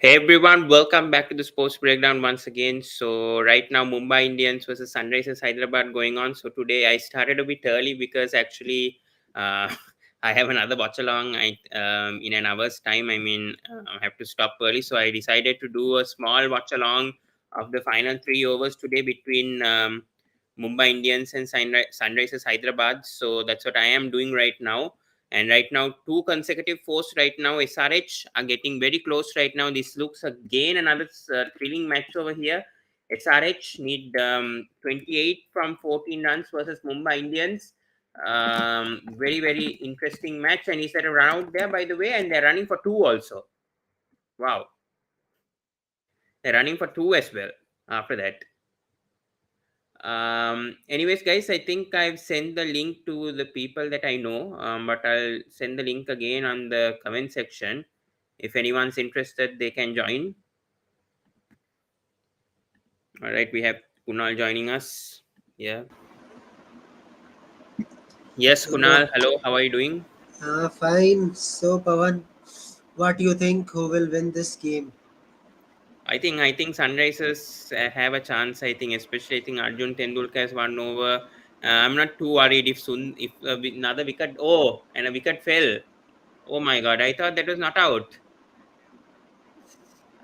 Hey everyone, welcome back to the sports breakdown once again. So right now Mumbai Indians versus Sunrisers Hyderabad going on. So today I started a bit early because actually I have another watch along. In an hour's time. I have to stop early, so I decided to do a small watch along of the final 3 overs today between Mumbai Indians and Sunrisers Hyderabad. So that's what I am doing right now. And right now, two consecutive fours right now. SRH are getting very close right now. This looks again another thrilling match over here. SRH need 28 from 14 runs versus Mumbai Indians. Very, very interesting match. And is there a run out there, by the way? And they're running for two also. Wow. They're running for two as well after that. Anyways, guys, I think I've sent the link to the people that I know, but I'll send the link again on the comment section. If anyone's interested, they can join. All right, we have Kunal joining us. Yeah. Yes, Bro, Kunal. Hello. How are you doing? fine. So, Pawan, what do you think? Who will win this game? I think Sunrisers have a chance. I think, especially I think Arjun Tendulkar has one over. I'm not too worried if another wicket. Oh, and a wicket fell. Oh my God! I thought that was not out.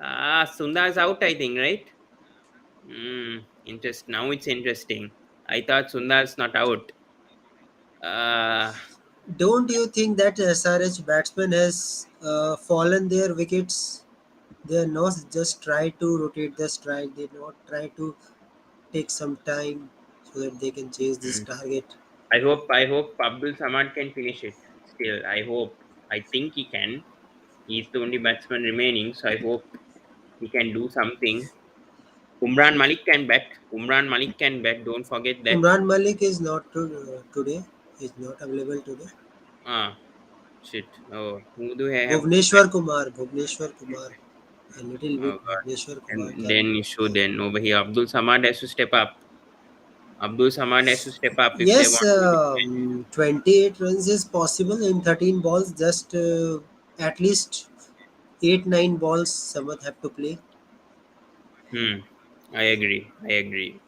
Sundar's out. I think, right? Now it's interesting. I thought Sundar's not out. Uh, Don't you think that SRH batsman has fallen their wickets? They are not just try to rotate the strike. They not try to take some time so that they can chase this mm. target. I hope Abdul Samad can finish it. Still, I hope. I think he can. He's the only batsman remaining, so I hope he can do something. Umran Malik can bat. Umran Malik can bat. Don't forget that. Umran Malik is not today. Is not available today. Ah, shit. Oh, who do I have? Bhuvneshwar Kumar. A little bit Oh God. Bhuvneshwar Kumar And can then issue then over here. Abdul Samad has to step up. Abdul Samad has to step up if they Yes, want to win. 28 runs is possible in 13 balls. Just at least 8 9 balls Samad have to play. Hmm. I agree. I agree.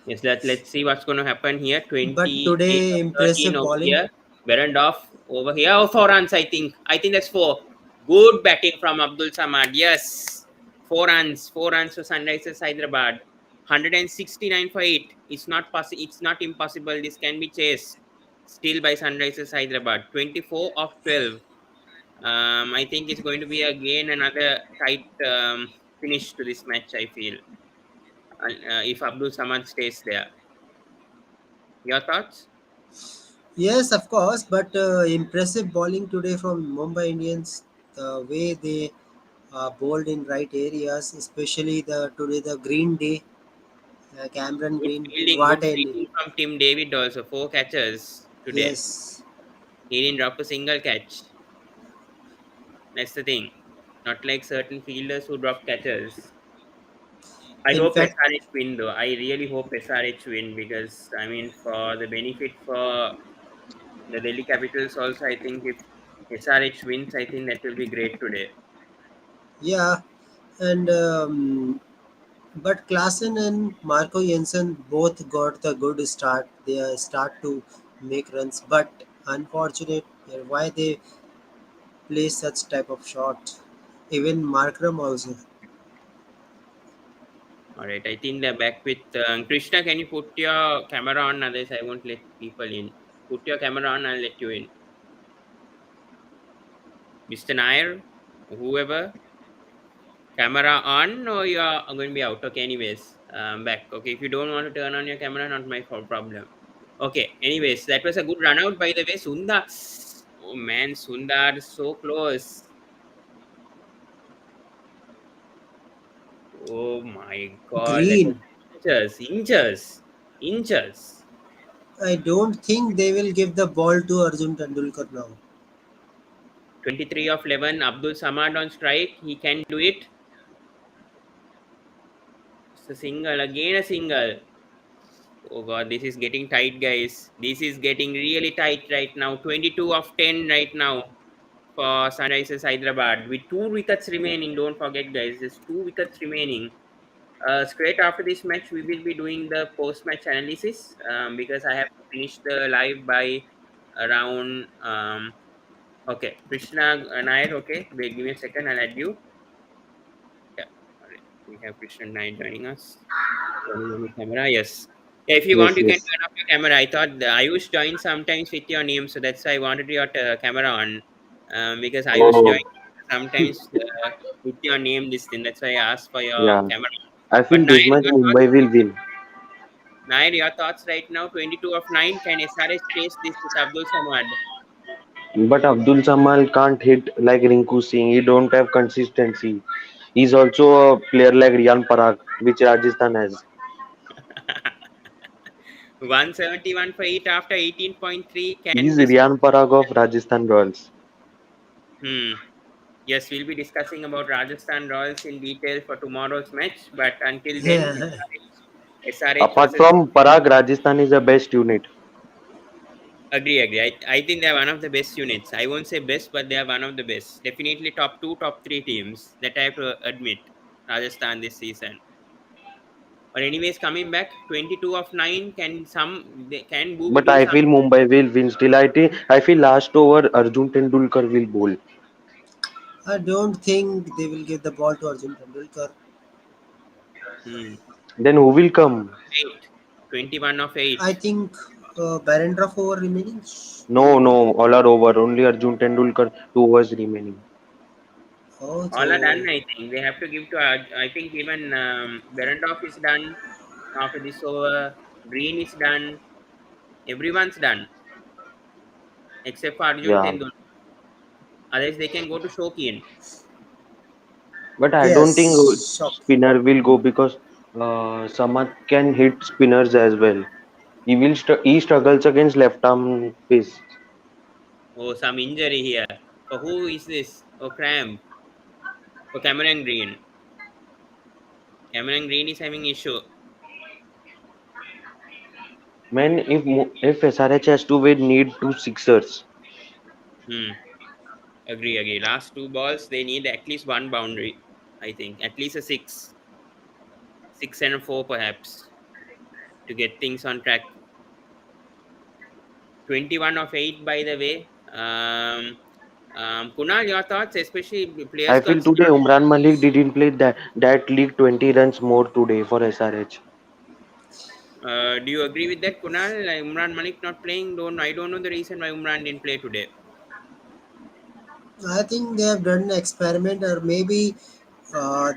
Yes, let's see what's going to happen here. But 28 today, of 13 impressive over bowling. here. Berendorf over here. Oh, 4 runs, I think. I think that's four. Good batting from Abdul Samad. Yes. 4 runs. 4 runs for Sunrisers Hyderabad. 169 for 8. It's not possible. It's not impossible. This can be chased. Still by Sunrisers Hyderabad. 24 of 12. I think it's going to be again another tight finish to this match, I feel. If Abdul Samad stays there. Your thoughts? Yes, of course, but impressive bowling today from Mumbai Indians. The way they bowled in right areas, especially the today the Green Day, Cameron Green. What Good an fielding from Tim David also. 4 catches today. yes. He didn't drop a single catch. That's the thing. Not like certain fielders who drop catches. I In hope fact, SRH win though. I really hope SRH win because for the benefit for the Delhi Capitals also, I think if SRH wins, I think that will be great today. yeah, and but Klassen and Marco Jensen both got the good start. They start to make runs, but unfortunate why they play such type of shot. Even Markram also. All right, I think they're back with Krishna. Can you put your camera on? Otherwise, I won't let people in. Put your camera on. I'll let you in. Mr. Nair, whoever, camera on or you are going to be out. Okay, anyways, back. Okay, if you don't want to turn on your camera, not my problem. Okay, anyways, that was a good run out by the way. Sundar, oh man, Sundar so close. Oh my god, that was Green. inches. I don't think they will give the ball to Arjun Tendulkar now. 23 of 11, Abdul Samad on strike. He can do it. It's a single, again a single. Oh god, this is getting tight, guys. This is getting really tight right now. 22 of 10 right now. for Sunrisers Hyderabad with 2 wickets remaining. Don't forget, guys, there's 2 wickets remaining. Straight after this match, we will be doing the post-match analysis because I have to finish the live by around. Okay, Krishna Nair. Okay, wait, give me a second. I'll add you. Yeah, all right. We have Krishna Nair joining us. Turning on the camera, yes. Yeah, if you want, Yes, you can yes. turn off your camera. I thought Ayush joined sometimes with your name, so that's why I wanted your camera on. Because Ayush Oh, joined sometimes with your name this thing. That's why I asked for your yeah. camera. I But feel this much Mumbai will win. Nair, your thoughts right now? 22 of 9. Can SRH chase this with Abdul Samad? But Abdul Samal can't hit like Rinku Singh. He don't have consistency. He's also a player like Riyan Parag, which Rajasthan has. 171 for 8 after 18.3. Can He's this. Riyan Parag of Rajasthan Royals. Hmm. Yes, we'll be discussing about Rajasthan Royals in detail for tomorrow's match. But until then, SRH Apart versus. from Parag, Rajasthan is the best unit. Agree, agree. I think they're one of the best units. I won't say best, but they are one of the best. Definitely top two, top three teams that I have to admit. Rajasthan this season. But anyways, coming back, 22 of 9. Can some can Boo But do I some? feel Mumbai will win still. I feel last over Arjun Tendulkar will bowl. I don't think they will give the ball to Arjun Tendulkar. Hmm. Then who will come? 8. 21 of I 8. think Barendra over remaining. No, no, all are over. Only Arjun Tendulkar 2 overs remaining. All are Also, done, I think. They have to give to. I think even Berendoff is done after this over. Green is done. Everyone's done except for Arjun Yeah. Tendulkar. Otherwise, they can go to Shokin. But I don't think yes, shock. spinner will go because Samad can hit spinners as well. He struggles against left arm pace. Oh, some injury here. For who is this? Oh, cramp. For Cameron Green. Cameron Green is having issue. Man, if SRH has to win, need two sixers. Hmm. Agree, agree. Last two balls, they need at least one boundary. I think at least a six, 6 and 4 perhaps to get things on track. 21 of 8, by the way. Kunal, your thoughts, especially players I got feel today stuck. Umran Malik didn't play that league 20 runs more today for SRH. Do you agree with that, Kunal? Like Umran Malik not playing. Don't I don't know the reason why Umran didn't play today. I think they have done an experiment, or maybe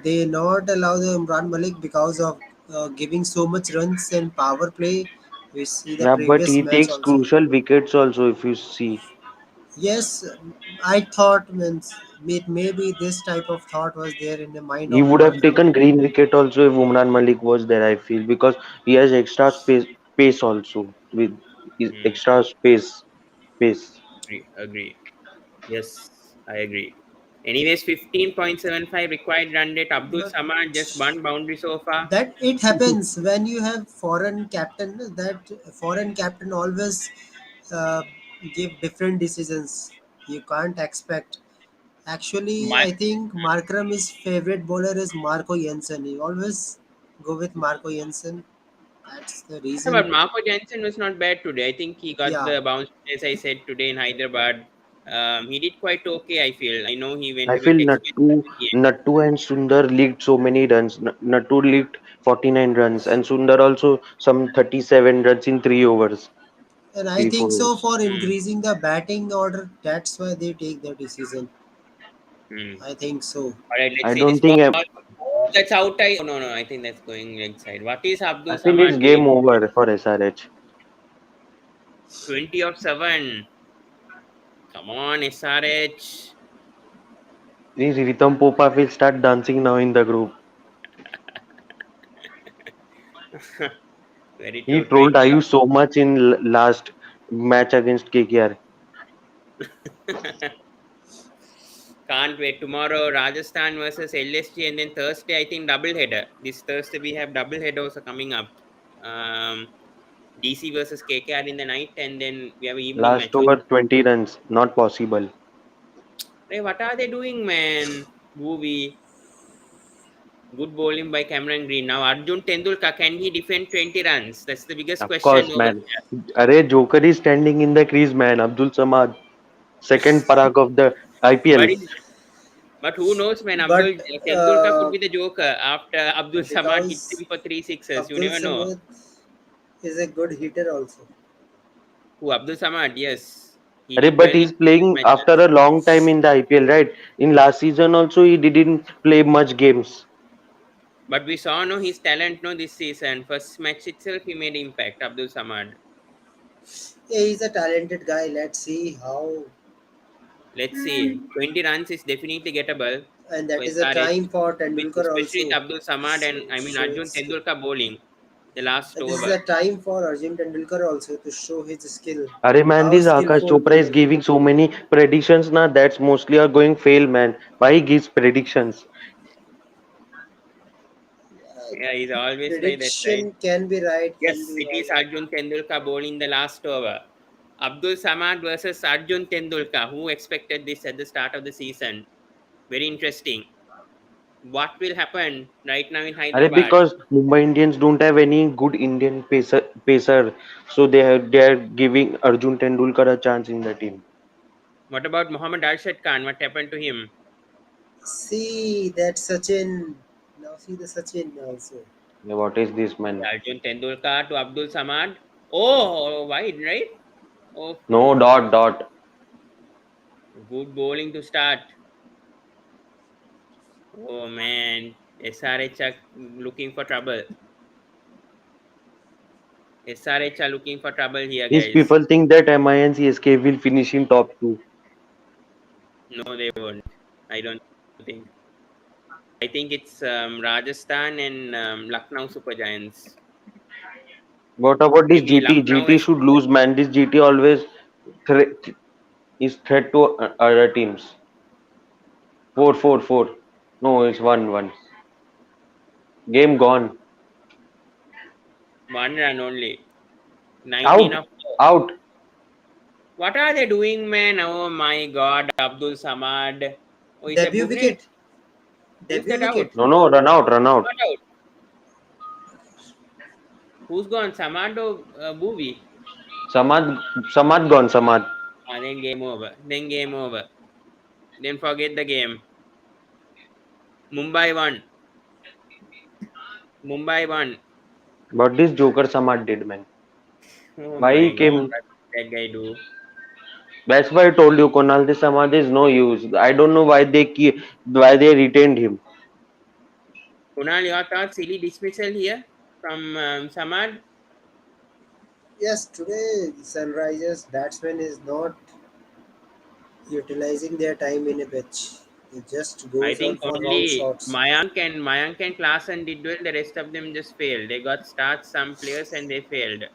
they not allow the Imran Malik because of giving so much runs and power play. We see the Yeah, but previous he match takes also. crucial wickets also if you see. Yes, I thought means maybe this type of thought was there in the mind He of would have Markram. taken green wicket also if Umran Malik was there, I feel, because he has extra pace also with his Hmm. extra pace. Agree, agree. Yes, I agree. Anyways, 15.75 required run rate. Abdul But Samad just one boundary so far. that it happens when you have foreign captain. That foreign captain always uh, give different decisions. You can't expect. Actually, My, I think Markram's favorite bowler is Marco Jensen. He always go with Marco Jensen. That's the yeah, reason. but Marco Jansen was not bad today. I think he got Yeah, the bounce, as I said today in Hyderabad. He did quite okay, I feel. I know he went I a bit feel expensive at the end. Nattu and Sundar leaked so many runs. Nattu leaked 49 runs and Sundar also some 37 runs in 3 overs, and I three think four so overs. for Hmm. increasing the batting order. That's why they take the decision. Hmm. I think so. All right, let's I see this don't ball. think Oh, that's out. Oh, no, no, I think that's going leg side. What is Abdul I feel it's Samad game doing? over for SRH. 20 of 7. Come on, SRH. Ritam Popa will start dancing now in the group. Very He true. trolled 20 Ayush so much in last match against KKR. of. Can't wait. Tomorrow, Rajasthan versus LSG, and then Thursday, I think double header. This Thursday, we have double header also coming up. Um, DC versus KKR in the night, and then we have an evening Last match also. over 20 runs, not possible. Hey, what are they doing, man? Bhuvi. Good bowling by Cameron Green. Now Arjun Tendulkar, can he defend 20 runs? That's the biggest Of question course, over man. there. Arey, Joker is standing in the crease, man. Abdul Samad, second parak of the But IPL. but who knows, man? But Abdul Tendulkar could be the joker after Abdul Samad hits because him for three sixes. You Abdul never know. Samad is a good hitter also. Who Abdul Samad? Yes, he Arey, did but well in he's previous playing after matches. a long time in the IPL, right? In last season also, he didn't play much games. But we saw no his talent no this season. First match itself, he made impact. Abdul Samad. Yeah, he's a talented guy. Let's see how. Let's see. 20 runs is definitely gettable And for that is a SRH, time for with Tendulkar especially with also Abdul Samad and to I mean show his Arjun skill. Tendulkar bowling the last And this is over. a time for Arjun Tendulkar also to show his skill. Arey, man, How this Akash skillful Chopra he is is. giving so many predictions now. That's mostly are going fail, man. Why he gives predictions? Uh, Yeah, he's always like that, right? Prediction can be right, can Yes, be it is wrong. Arjun Tendulkar bowling the last over. Abdul Samad versus Arjun Tendulkar. Who expected this at the start of the season? Very interesting. What will happen right now in Arey, Hyderabad? because Mumbai Indians don't have any good Indian pacer, so they are giving Arjun Tendulkar a chance in the team. What about Mohammad Arshad Khan? What happened to him? See that Sachin. Now see the Sachin also. Yeah, what is this, man? Arjun Tendulkar to Abdul Samad. Oh, wide, right? Oh, No dot. good bowling to start. Oh man, SRH are looking for trouble. SRH are looking for trouble here, These guys. people think that MI and CSK will finish in top two. No, they won't. I don't think. I think it's Rajasthan and Lucknow Super Giants. What about this Maybe GT? Lucknow GT is should lose, man. This GT always thre- is threat to other teams. 4-4-4. No, it's 1-1. Game gone. 1 run only. 19 Out. of 4. Out. What are they doing, man? Oh my god, Abdul Samad. Oh, is a Debut Bhuvnesh. wicket. Who's Debut that out? wicket. No, run out, run out. Not out. Who's gone? Samad or Bhuvi? Samad, Samad gone, Samad. Then game over. Then game over. Then forget the game. Mumbai won. Mumbai won. But this Joker Samad did, man. Oh Why my he god, came? what did that guy do? That's why I told you, Konal, this Samad is no use. I don't know why they retained him. Kunal, your thoughts? Silly dismissal here from Samad. Yes, today Sunrisers batsman is not utilizing their time in a pitch. He just I goes think out for long only shots. Mayank and Klaasen did well. The rest of them just failed. They got starts some players and they failed.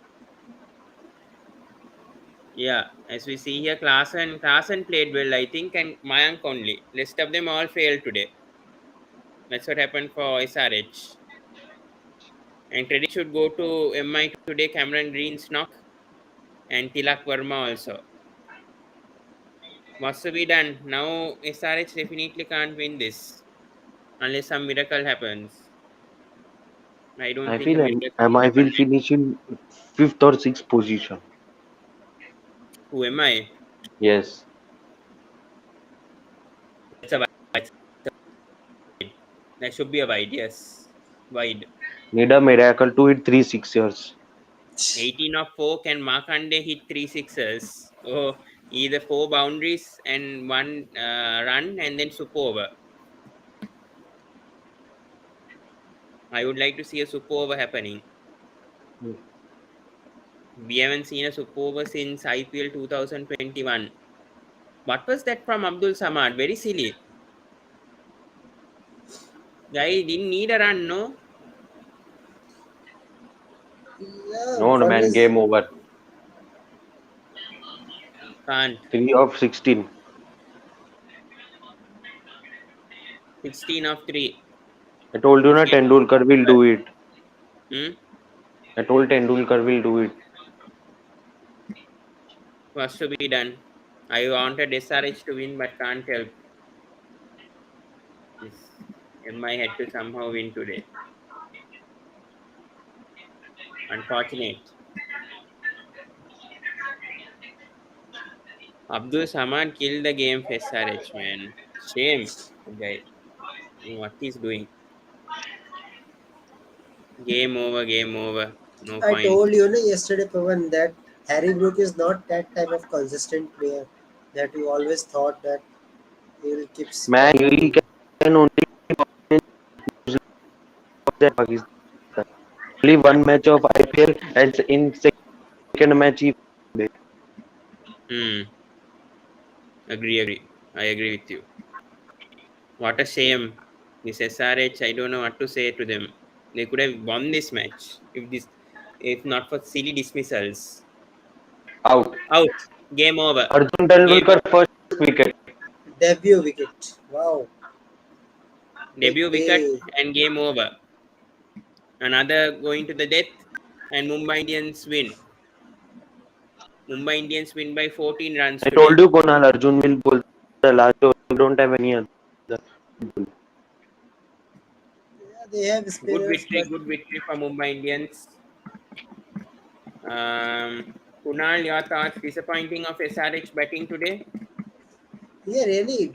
Yeah, as we see here, Klaasen played well, I think, and Mayank only. Rest of them all failed today. That's what happened for SRH. And credit should go to MI today, Cameron Green's knock, and Tilak Verma also. What's to be done? Now SRH definitely can't win this unless some miracle happens. I don't I think a feel miracle will MI happen. will finish in fifth or sixth position. Who am I? Yes. That's a wide. That should be a wide, yes. Wide. Need a miracle to hit three sixers. 18 of 4 can Markande hit 3 sixes. Oh, either 4 boundaries and 1 run and then super over. I would like to see a super over happening. We haven't seen a super over since IPL 2021. What was that from Abdul Samad? Very silly. Guy didn't need a run, no? Yeah, No, no, one man, is game over. Can't. 3 of 16. 16 of 3. I told you This na game was Tendulkar will over. do it. Hmm? I told Tendulkar will do it. Was to be done. I wanted SRH to win but can't help. MI had to somehow win today. Unfortunate. Abdul Samad killed the game for SRH, man. Shame, the guy. What he's doing. Game over, game over. No I point. told you no, yesterday, Pavan, that Harry Brook is not that type of consistent player that you always thought that he will keep Man, he performing. can only perform in New Zealand, Pakistan. Only one match of IPL, and in second match he. Hmm. Agree. I agree with you. What a shame. This SRH, I don't know what to say to them. They could have won this match if not for silly dismissals. Out. Out. Game over. Arjun Game Tendulkar over. first wicket. Debut wicket. Wow, big Debut wicket day. and game over. Another going to the death and Mumbai Indians win. Mumbai Indians win by 14 runs I told today. you Kunal Arjun will bowl the last over. We don't have any other. Yeah, they have spinners, but Good victory for Mumbai Indians. Kunal, your thoughts? Disappointing of SRH batting today? yeah, really,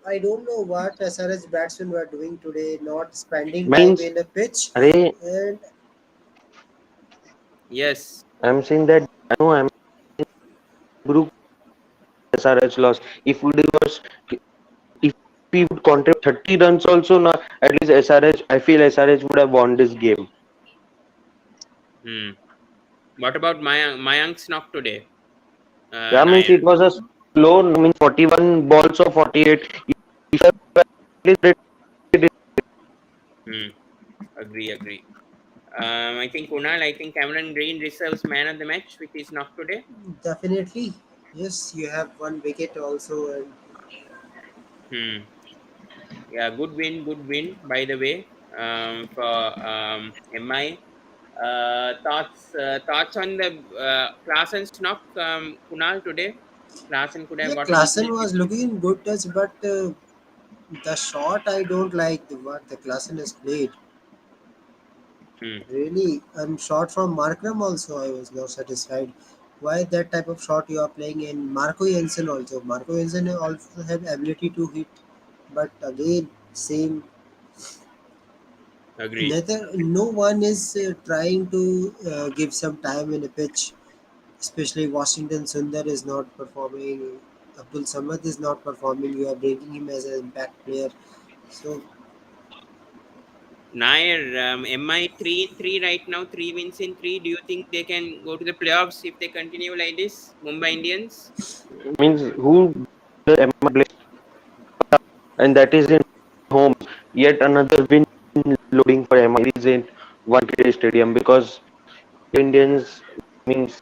I don't know what SRH batsmen were doing today, not spending time Means, in a pitch, Arey, and Yes, I'm saying that I know I'm Brook SRH lost. If we was if we would contribute 30 runs also now, at least SRH I feel SRH would have won this game. Hmm. What about Mayank's knock today? Yeah, means Nair. it was a slow means 41 balls or 48. If at least it Hmm. Agree. I think Kunal, I think Cameron Green reserves man of the match with his knock today. definitely, yes, you have one wicket also, and Hmm. Yeah, good win, by the way, for MI. Thoughts on the Klaasen's knock, Kunal, today? Klaasen could have yeah, got a little Klassen was bit. looking in good touch, but the shot I don't like what the Klassen has played. Hmm. Really, and shot from Markram also I was not satisfied. Why that type of shot you are playing in Marco Jensen also? Marco Jensen also have ability to hit, but again same. Agreed. Neither no one is trying to give some time in a pitch. Especially Washington Sundar is not performing. Abdul Samad is not performing. You are bringing him as an impact player. So Nair, MI 3-3 right now, 3 wins in 3. Do you think they can go to the playoffs if they continue like this? Mumbai Indians? means who the Emma play and that is in home. Yet another win loading for Emma is in Wankhede Stadium because Indians means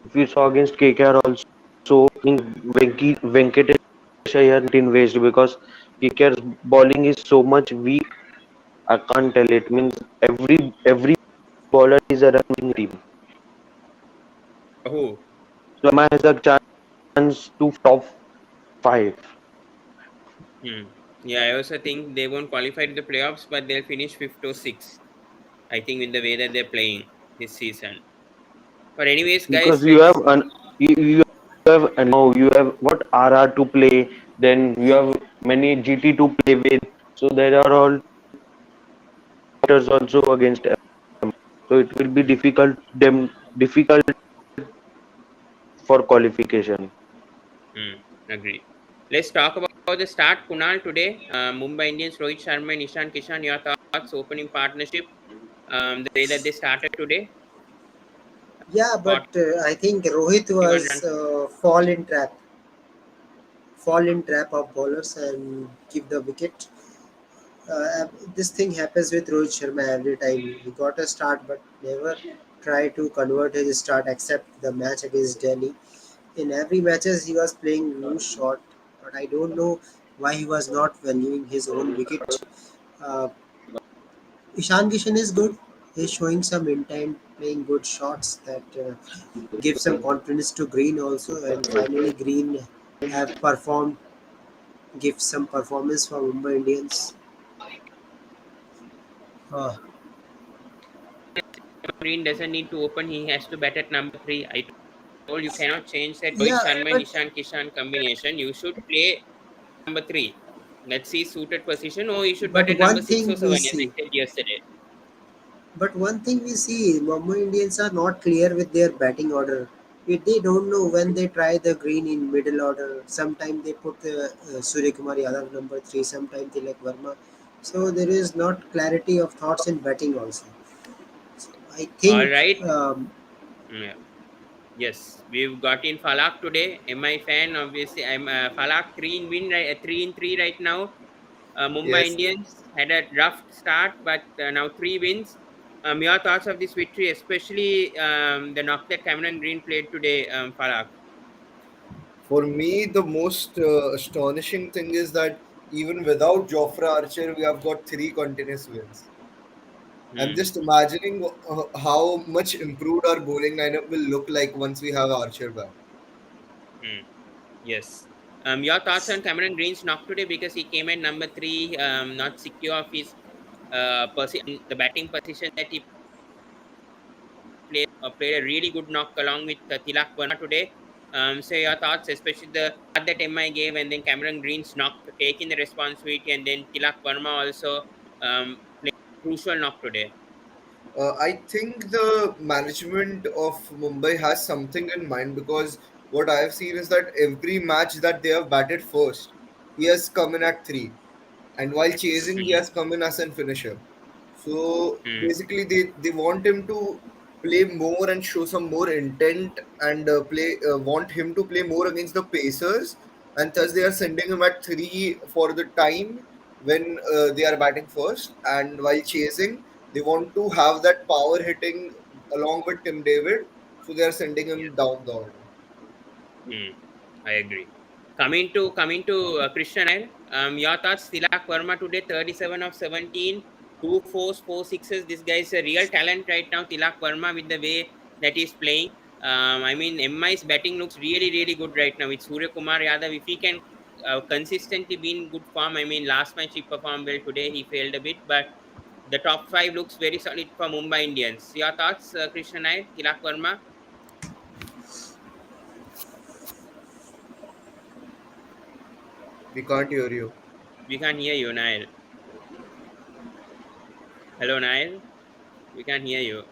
if you saw against KKR also in Venkatesh Iyer in waste because KKR's bowling is so much weak. I can't tell it means every bowler is a running team. Oh, So Emma has a chance to top five. hmm. Yeah, I also think they won't qualify to the playoffs, but they'll finish fifth or sixth. I think with the way that they're playing this season. But anyways, Because guys, let's. you have now you have what RR to play, then you have many GT to play with. So there are all factors also against them. So it will be difficult for qualification. Agree. Let's talk about the start, Kunal, today. Mumbai Indians, Rohit Sharma and Ishan Kishan, your thoughts, opening partnership, the way that they started today, yeah, but 41 I think Rohit was runs. fall in trap of bowlers and give the wicket. This thing happens with Rohit Sharma every time. He got a start, but never try to convert his start except the match against Delhi. In every matches he was playing loose shot, but I don't know why he was not valuing his own wicket. Uh, Ishan Kishan is good. He's showing some intent, playing good shots that give some confidence to Green also. And finally, Green have performed, give some performance for Mumbai Indians. Uh, Green doesn't need to open. He has to bat at number three. I told you cannot change that Rohit yeah, Sharma and but Ishan Kishan combination. You should play number three. Let's see suited position. Or you should bat but at one number six or thing we seven, as I see, said yesterday. but one thing we see, Mumbai Indians are not clear with their batting order. They don't know when they try the green in middle order. Sometimes they put Surya Kumar Yadav number three. Sometimes they like Verma. So there is not clarity of thoughts in batting also. So I All think right. Yeah. Yes, we've got in Falak today. MI fan, obviously. I'm Falak 3 in 3 in 3 right now. Mumbai Yes. Indians had a rough start, but now 3 wins. Your thoughts of this victory, especially the knock that Cameron Green played today, Falak? For me, the most astonishing thing is that even without Jofra Archer, we have got three continuous wins. I'm Hmm. just imagining how much improved our bowling lineup will look like once we have Archer back. Hmm. Yes. Your thoughts on Cameron Green's knock today because he came at number three, not secure of his the batting position that he played a really good knock along with Tilak Verma today. So your thoughts, especially the start that MI gave, and then Cameron Green's knock taking the responsibility, and then Tilak Verma also played a crucial knock today. I think the management of Mumbai has something in mind because what I have seen is that every match that they have batted first, he has come in at three, and while chasing, he Hmm. has come in as a finisher. So Hmm. basically, they want him to play more and show some more intent and play want him to play more against the Pacers, and thus they are sending him at three for the time when they are batting first, and while chasing, they want to have that power hitting along with Tim David, so they are sending him Yes. down the order. Hmm. I agree. Coming to Christian Iyer, your thoughts? Tilak Verma today, 37 of 17, two fours, four sixes. This guy is a real talent right now. Tilak Verma with the way that he's playing. I mean, MI's batting looks really, really good right now. With Surya Kumar Yadav, if he can consistently be in good form. I mean, last match he performed well. Today he failed a bit, but the top five looks very solid for Mumbai Indians. Your thoughts, Christian Iyer, Tilak Verma? We can't hear you. We can't hear you, Nair. Hello, Nair. We can't hear you.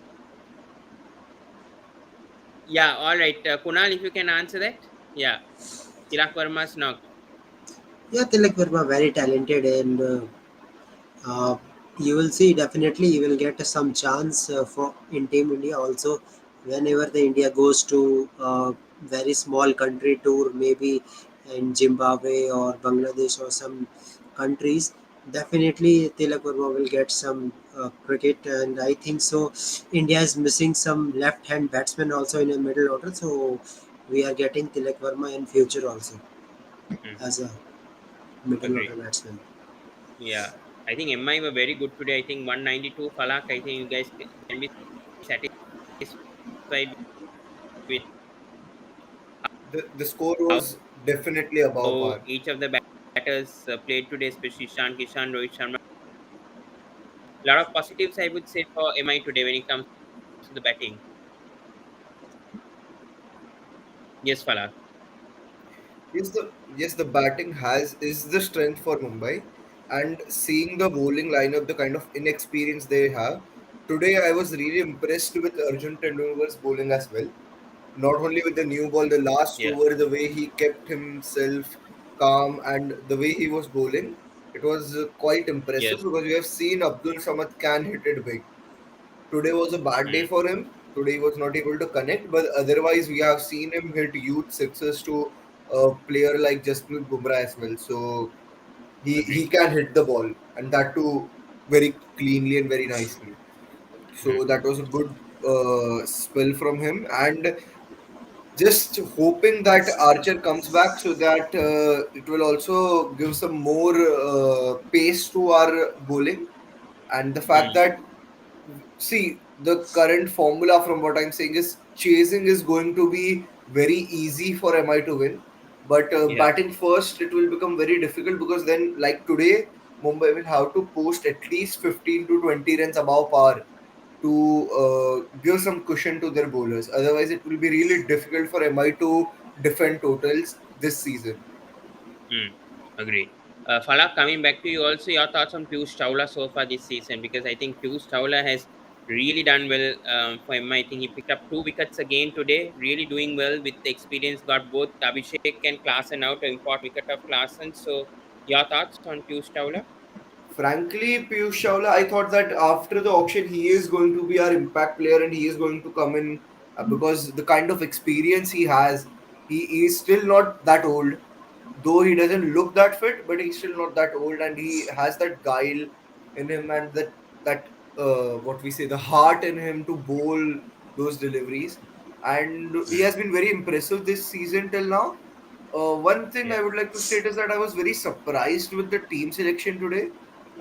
Yeah, all right. Kunal, if you can answer that. Yeah, Tilak Verma's knock. yeah, Tilak Verma very talented and uh, you will see definitely you will get some chance for in Team India also whenever the India goes to very small country tour, maybe in Zimbabwe or Bangladesh or some countries. Definitely, Tilak Verma will get some cricket, and I think so. India is missing some left-hand batsmen also in the middle order, so we are getting Tilak Verma in future also Hmm, as a middle order agree. batsman. Yeah, I think MI were very good today. I think 192 Falak. I think you guys can be satisfied with The score how was definitely above par. each of the batters played today, especially Shan Kishan, Rohit Sharma. A lot of positives, I would say, for MI today when it comes to the batting. Yes, Falak. Yes, the batting has is the strength for Mumbai, and seeing the bowling lineup, the kind of inexperience they have. Today, I was really impressed with Arjun Tendulkar's bowling as well. Not only with the new ball, the last Yeah. over, the way he kept himself calm and the way he was bowling, it was quite impressive Yes. because we have seen Abdul Samad can hit it big. Today was a bad day Hmm. for him. Today he was not able to connect, but otherwise we have seen him hit huge sixes to a player like Jasprit Bumrah as well. So he Agree. can hit the ball, and that too very cleanly and very nicely. Hmm. So that was a good spell from him, and just hoping that Archer comes back so that it will also give some more pace to our bowling, and the fact Hmm. that see the current formula from what I'm saying is chasing is going to be very easy for MI to win, but Yeah. batting first it will become very difficult because then like today Mumbai will have to post at least 15 to 20 runs above par to give some cushion to their bowlers. Otherwise, it will be really difficult for MI to defend totals this season. Hmm. Agreed. Falak, coming back to you also, your thoughts on Piyush Chawla so far this season? Because I think Piyush Chawla has really done well for him. I think he picked up 2 wickets again today, really doing well with the experience. Got both Abhishek and Klaasen out, an important wicket of Klaasen. So, your thoughts on Piyush Chawla? Frankly, Piyush Chawla, I thought that after the auction, he is going to be our impact player and he is going to come in because the kind of experience he has, he is still not that old. Though he doesn't look that fit, but he's still not that old and he has that guile in him and that what we say, the heart in him to bowl those deliveries. And he Hmm. has been very impressive this season till now. One thing Yeah. I would like to state is that I was very surprised with the team selection today.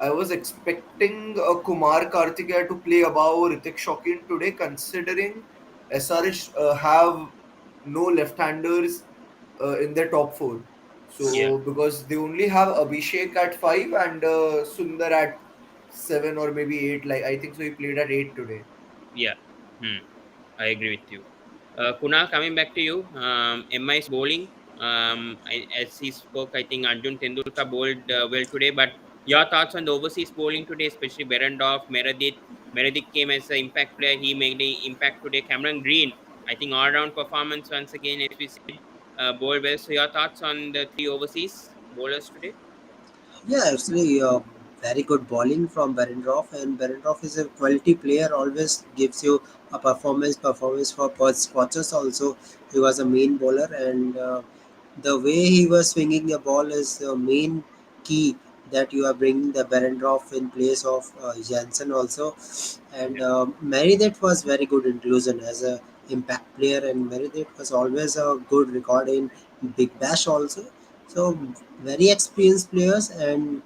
I was expecting Kumar Karthikeya to play above Ritik Shaukin today, considering SRH have no left-handers in their top four. Yeah. So because they only have Abhishek at five and Sundar at seven or maybe eight. Like I think so, he played at eight today. Yeah. Hmm. I agree with you. Kunal, coming back to you, MI's bowling. As he spoke, I think Arjun Tendulkar bowled well today. But your thoughts on the overseas bowling today, especially Berendorf, Meredith. Meredith came as an impact player. He made the impact today. Cameron Green, I think all-round performance once again, as we said, bowled well. So your thoughts on the 3 overseas bowlers today? Yeah, actually, very good bowling from Berendorf, and Berendorf is a quality player. Always gives you a performance for Pochers also. He was a main bowler, and the way he was swinging the ball is the main key that you are bringing the Berendorf in place of Jansen also. And Yeah. Meredith was very good inclusion as a impact player, and Meredith was always a good record in Big Bash also. So very experienced players, and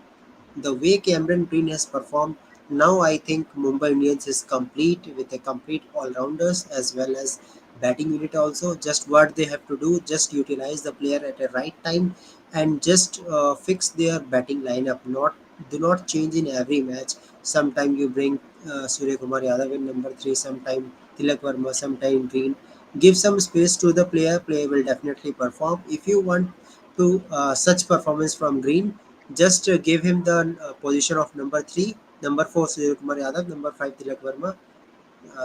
the way Cameron Green has performed, now I think Mumbai Indians is complete with a complete all-rounders as well as batting unit also. Just what they have to do, just utilize the player at a right time and just fix their batting lineup. Not do not change in every match. Sometime you bring Surya Kumar Yadav in number three, sometime Tilak Verma, sometime Green. Give some space to the player. Player will definitely perform. If you want to such performance from Green, just give him the position of number three, number four Surya Kumar Yadav, number five Tilak Verma.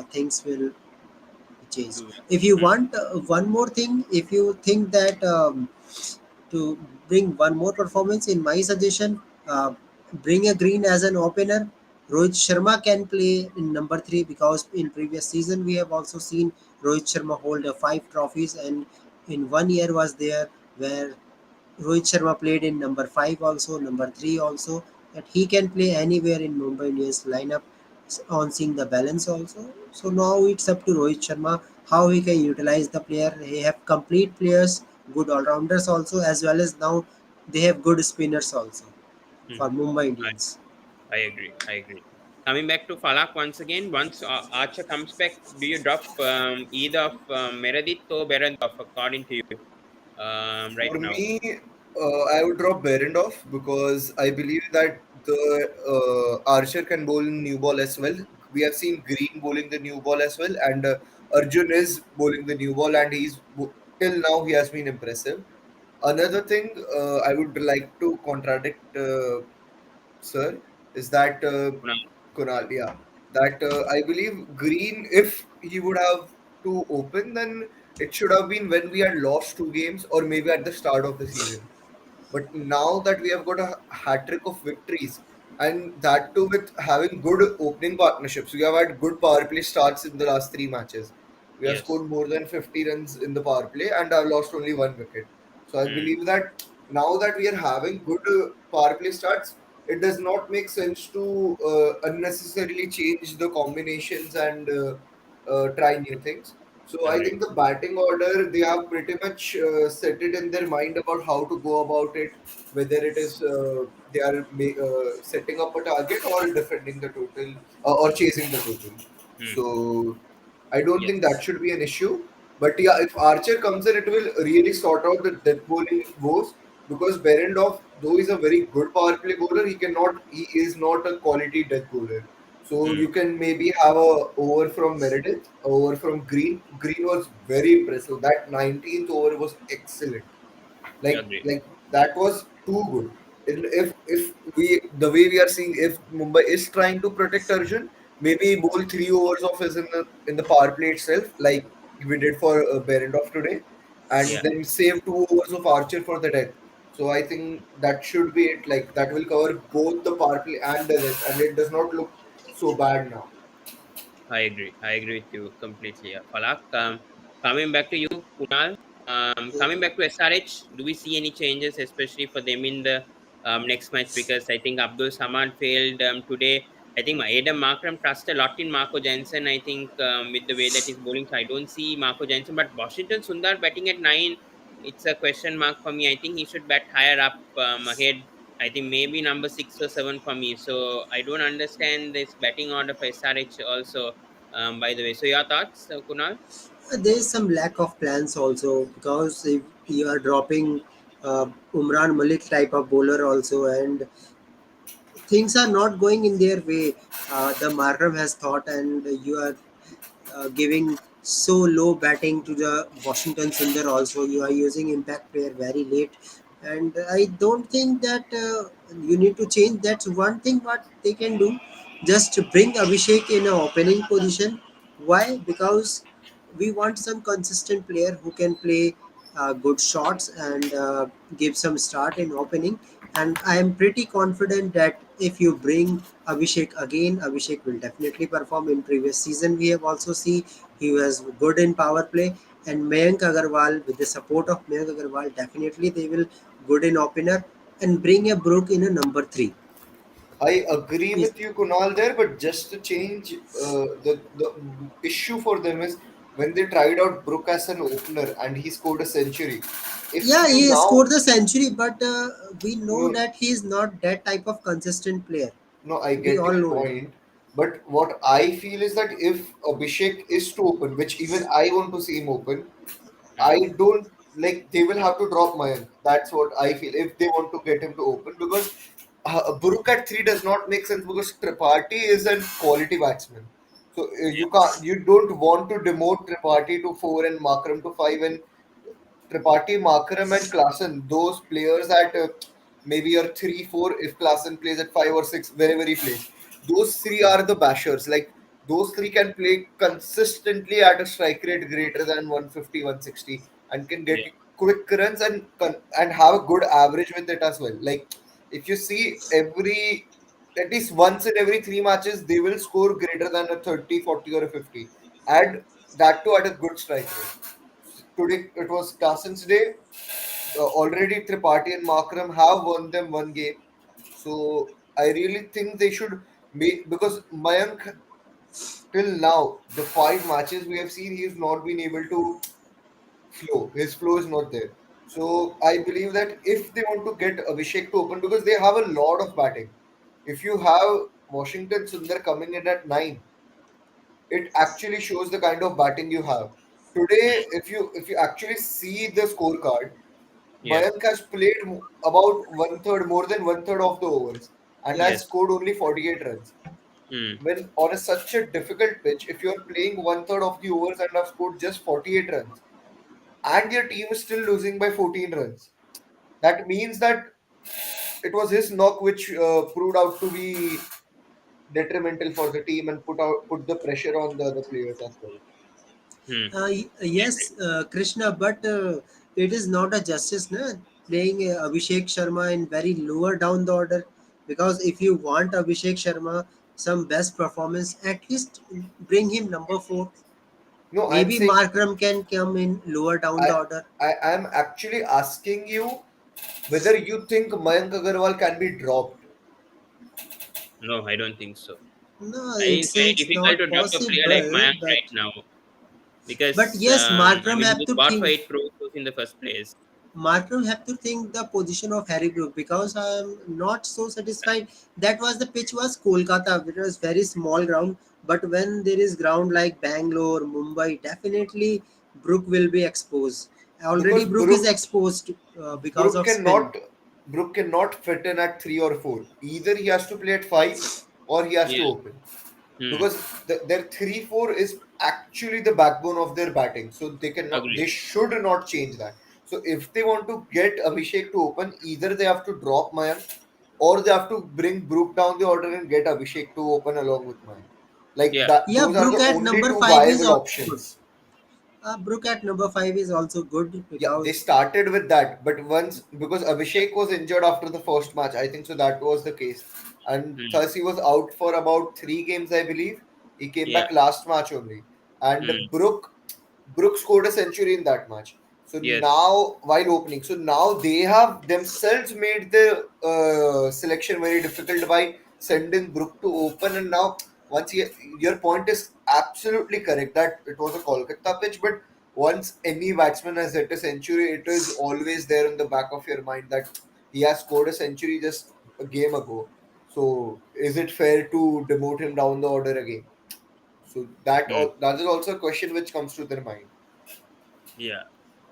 Things will change. Do well. If you Hmm. want one more thing, if you think that to bring one more performance, in my suggestion, bring a Green as an opener. Rohit Sharma can play in number three because in previous season we have also seen Rohit Sharma hold 5 trophies, and in 1 year was there where Rohit Sharma played in number 5 also, number 3 also. That he can play anywhere in Mumbai Indians lineup on seeing the balance also. So now it's up to Rohit Sharma how he can utilize the player. He have complete players, good all rounders also, as well as now they have good spinners also Hmm. for Mumbai I, Indians. I agree. I agree. Coming back to Falak once again, once Archer comes back, do you drop either of Meredith or Berendorf, according to you, right For now? me, I would drop Berendorf because I believe that the Archer can bowl new ball as well. We have seen Green bowling the new ball as well, and Arjun is bowling the new ball, and till now he has been impressive. Another thing I would like to contradict sir, is that Kunal? Kunal, yeah, that I believe Green, if he would have to open, then it should have been when we had lost 2 games or maybe at the start of the season. But now that we have got a hat trick of victories, and that too with having good opening partnerships, we have had good power play starts in the last 3 matches. We have Yes. scored more than 50 runs in the power play and have lost only 1 wicket. So I Hmm. believe that now that we are having good power play starts, it does not make sense to unnecessarily change the combinations and try new things. So I Agreed. think the batting order, they have pretty much set it in their mind about how to go about it, whether it is they are setting up a target or defending the total or chasing the total. Hmm. So I don't think that Yes. should be an issue. But yeah, if Archer comes in, it will really sort out the death bowling woes because Berendorf though he's a very good power play bowler, he is not a quality death bowler. So Hmm. you can maybe have a over from Meredith, a over from Green. Green was very impressive. That 19th over was excellent. Agree. Like that was too good. If we the way we are seeing, if Mumbai is trying to protect Arjun, maybe bowl 3 overs of his in the power play itself, like we did for Berendorf today, and Yeah, then save 2 overs of Archer for the death. So I think that should be it. Like that will cover both the power play and the death, and it does not look so bad now. I agree. I agree with you completely. Yeah. Falak, coming back to you, Kunal. Yeah, Coming back to SRH, do we see any changes, especially for them in the next match? Because I think Abdul Samad failed today. I think Adam Markram trusts a lot in Marco Jansen. I think with the way that he's bowling, so I don't see Marco Jansen. But Washington Sundar batting at 9, it's a question mark for me. I think he should bat higher up ahead. I think maybe number 6 or 7 for me. So I don't understand this batting order for SRH also. By the way, so your thoughts, Kunal? there is some lack of plans also, because if you are dropping Umran Malik type of bowler also, and things are not going in their way, the Markram has thought, and you are giving so low batting to the Washington Sundar also. You are using impact player very late, and I don't think that you need to change. That's one thing what they can do. Just bring Abhishek in a opening position. Why? Because we want some consistent player who can play good shots and give some start in opening. And I am pretty confident that if you bring Abhishek again, Abhishek will definitely perform. In previous season we have also see he was good in power play, and Mayank Agarwal, with the support of Mayank Agarwal, definitely they will good in opener, and bring a Brook in a number 3. I agree Is with you, Kunal, there, but just to change, the issue for them is when they tried out Brook as an opener and he scored a century. If Yeah, you he now scored the century, but we know no that he is not that type of consistent player. no, I We get all your know it. point, but what I feel is that if Abhishek is to open, which even I want to see him open, Hmm. I don't like they will have to drop Mayank. That's what I feel if they want to get him to open because Buruk at 3 does not make sense because Tripathi is a quality batsman. So Yeah, you don't want to demote Tripathi to 4 and Makram to 5 and Tripathi, Makaram, and Klassen, those players at maybe your 3, 4, if Klassen plays at 5 or 6, wherever he plays. Those three are the bashers. Like, those three can play consistently at a strike rate greater than 150, 160 and can get yeah, quick runs and have a good average with it as well. Like, if you see at least once in every 3 matches, they will score greater than a 30, 40, or a 50. And that too at a good strike rate. Today it was Carlson's day. Already Tripathi and Makram have won them one game. So I really think they should make because Mayank till now the 5 matches we have seen he has not been able to flow. His flow is not there. So I believe that if they want to get Abhishek to open because they have a lot of batting. If you have Washington Sundar coming in at 9, it actually shows the kind of batting you have. Today, if you actually see the scorecard, yeah. Mayank has played about one third, more than one third of the overs, and has Yes. scored only 48 runs. Hmm. When on such a difficult pitch, if you're playing one third of the overs and have scored just 48 runs, and your team is still losing by 14 runs, that means that it was his knock which proved out to be detrimental for the team and put the pressure on the other players as well. Hmm. Yes, Krishna, but it is not a justice, na? Playing Abhishek Sharma in very lower down the order. Because if you want Abhishek Sharma some best performance, at least bring him number 4. No, I'm Maybe saying Markram can come in lower down the I order. I am actually asking you whether you think Mayank Agarwal can be dropped. No, I don't think so. No, I think it's very it's difficult not to drop a player like possible. Mayank right now But because yes, I Markram mean he have was to bought for think. 8 crores in the first place. Markram have to think the position of Harry Brook, because I am not so satisfied. That was the pitch was Kolkata, which was very small ground. But when there is ground like Bangalore, Mumbai, definitely Brook will be exposed. Already Because Brook is exposed because Brook of spin. Brook cannot fit in at 3 or 4. Either he has to play at 5 or he has Yeah. to open, Hmm. because their 3-4 is actually the backbone of their batting. So they Agree. should not change that. So if they want to get Abhishek to open, either they have to drop Mayank or they have to bring Brook down the order and get Abhishek to open along with Mayank. Like Yeah. that, Yeah, those are Brook the at only number two 5 is viable also good. options. Brook at number 5 is also good Yeah, they because started with that, but once, because Abhishek was injured after the first match, I think so that was the case, and Hmm. thus he was out for about 3 games, I believe. He came Yeah. back last match only, and Hmm. Brook scored a century in that match. So Yes. now, while opening, so now they have themselves made the selection very difficult by sending Brook to open, and now once your point is absolutely correct that it was a Kolkata pitch, but once any batsman has hit a century, it is always there in the back of your mind that he has scored a century just a game ago. So is it fair to demote him down the order again? So Hmm. that is also a question which comes to their mind. Yeah.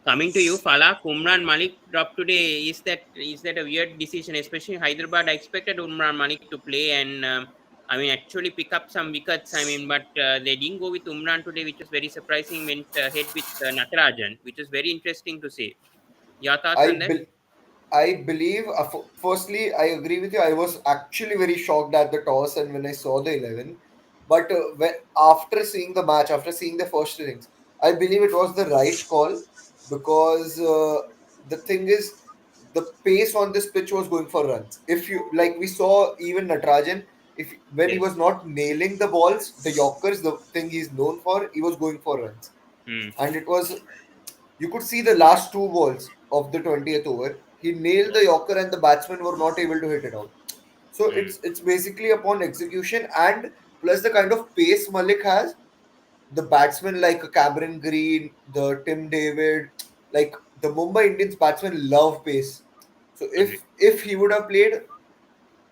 Coming to you, Falak, Umran Malik dropped today. Is that a weird decision, especially in Hyderabad? I expected Umran Malik to play and I mean actually pick up some wickets. I mean, but they didn't go with Umran today, which was very surprising. Went ahead with Natarajan, which is very interesting to see. Your thoughts on I that? bel I believe, firstly, I agree with you. I was actually very shocked at the toss and when I saw the 11. But after seeing the match, after seeing the first innings, I believe it was the right call, because the thing is, the pace on this pitch was going for runs. If you like, we saw even Natarajan, if when he Yes. was not nailing the balls, the Yorkers, the thing he's known for, he was going for runs, Hmm. and it was, you could see the last two balls of the 20th over. He nailed the Yorker and the batsmen were not able to hit it out. So Hmm. it's basically upon execution and plus the kind of pace Malik has. The batsmen like Cameron Green, the Tim David, like the Mumbai Indians batsmen love pace. So Agree. if he would have played,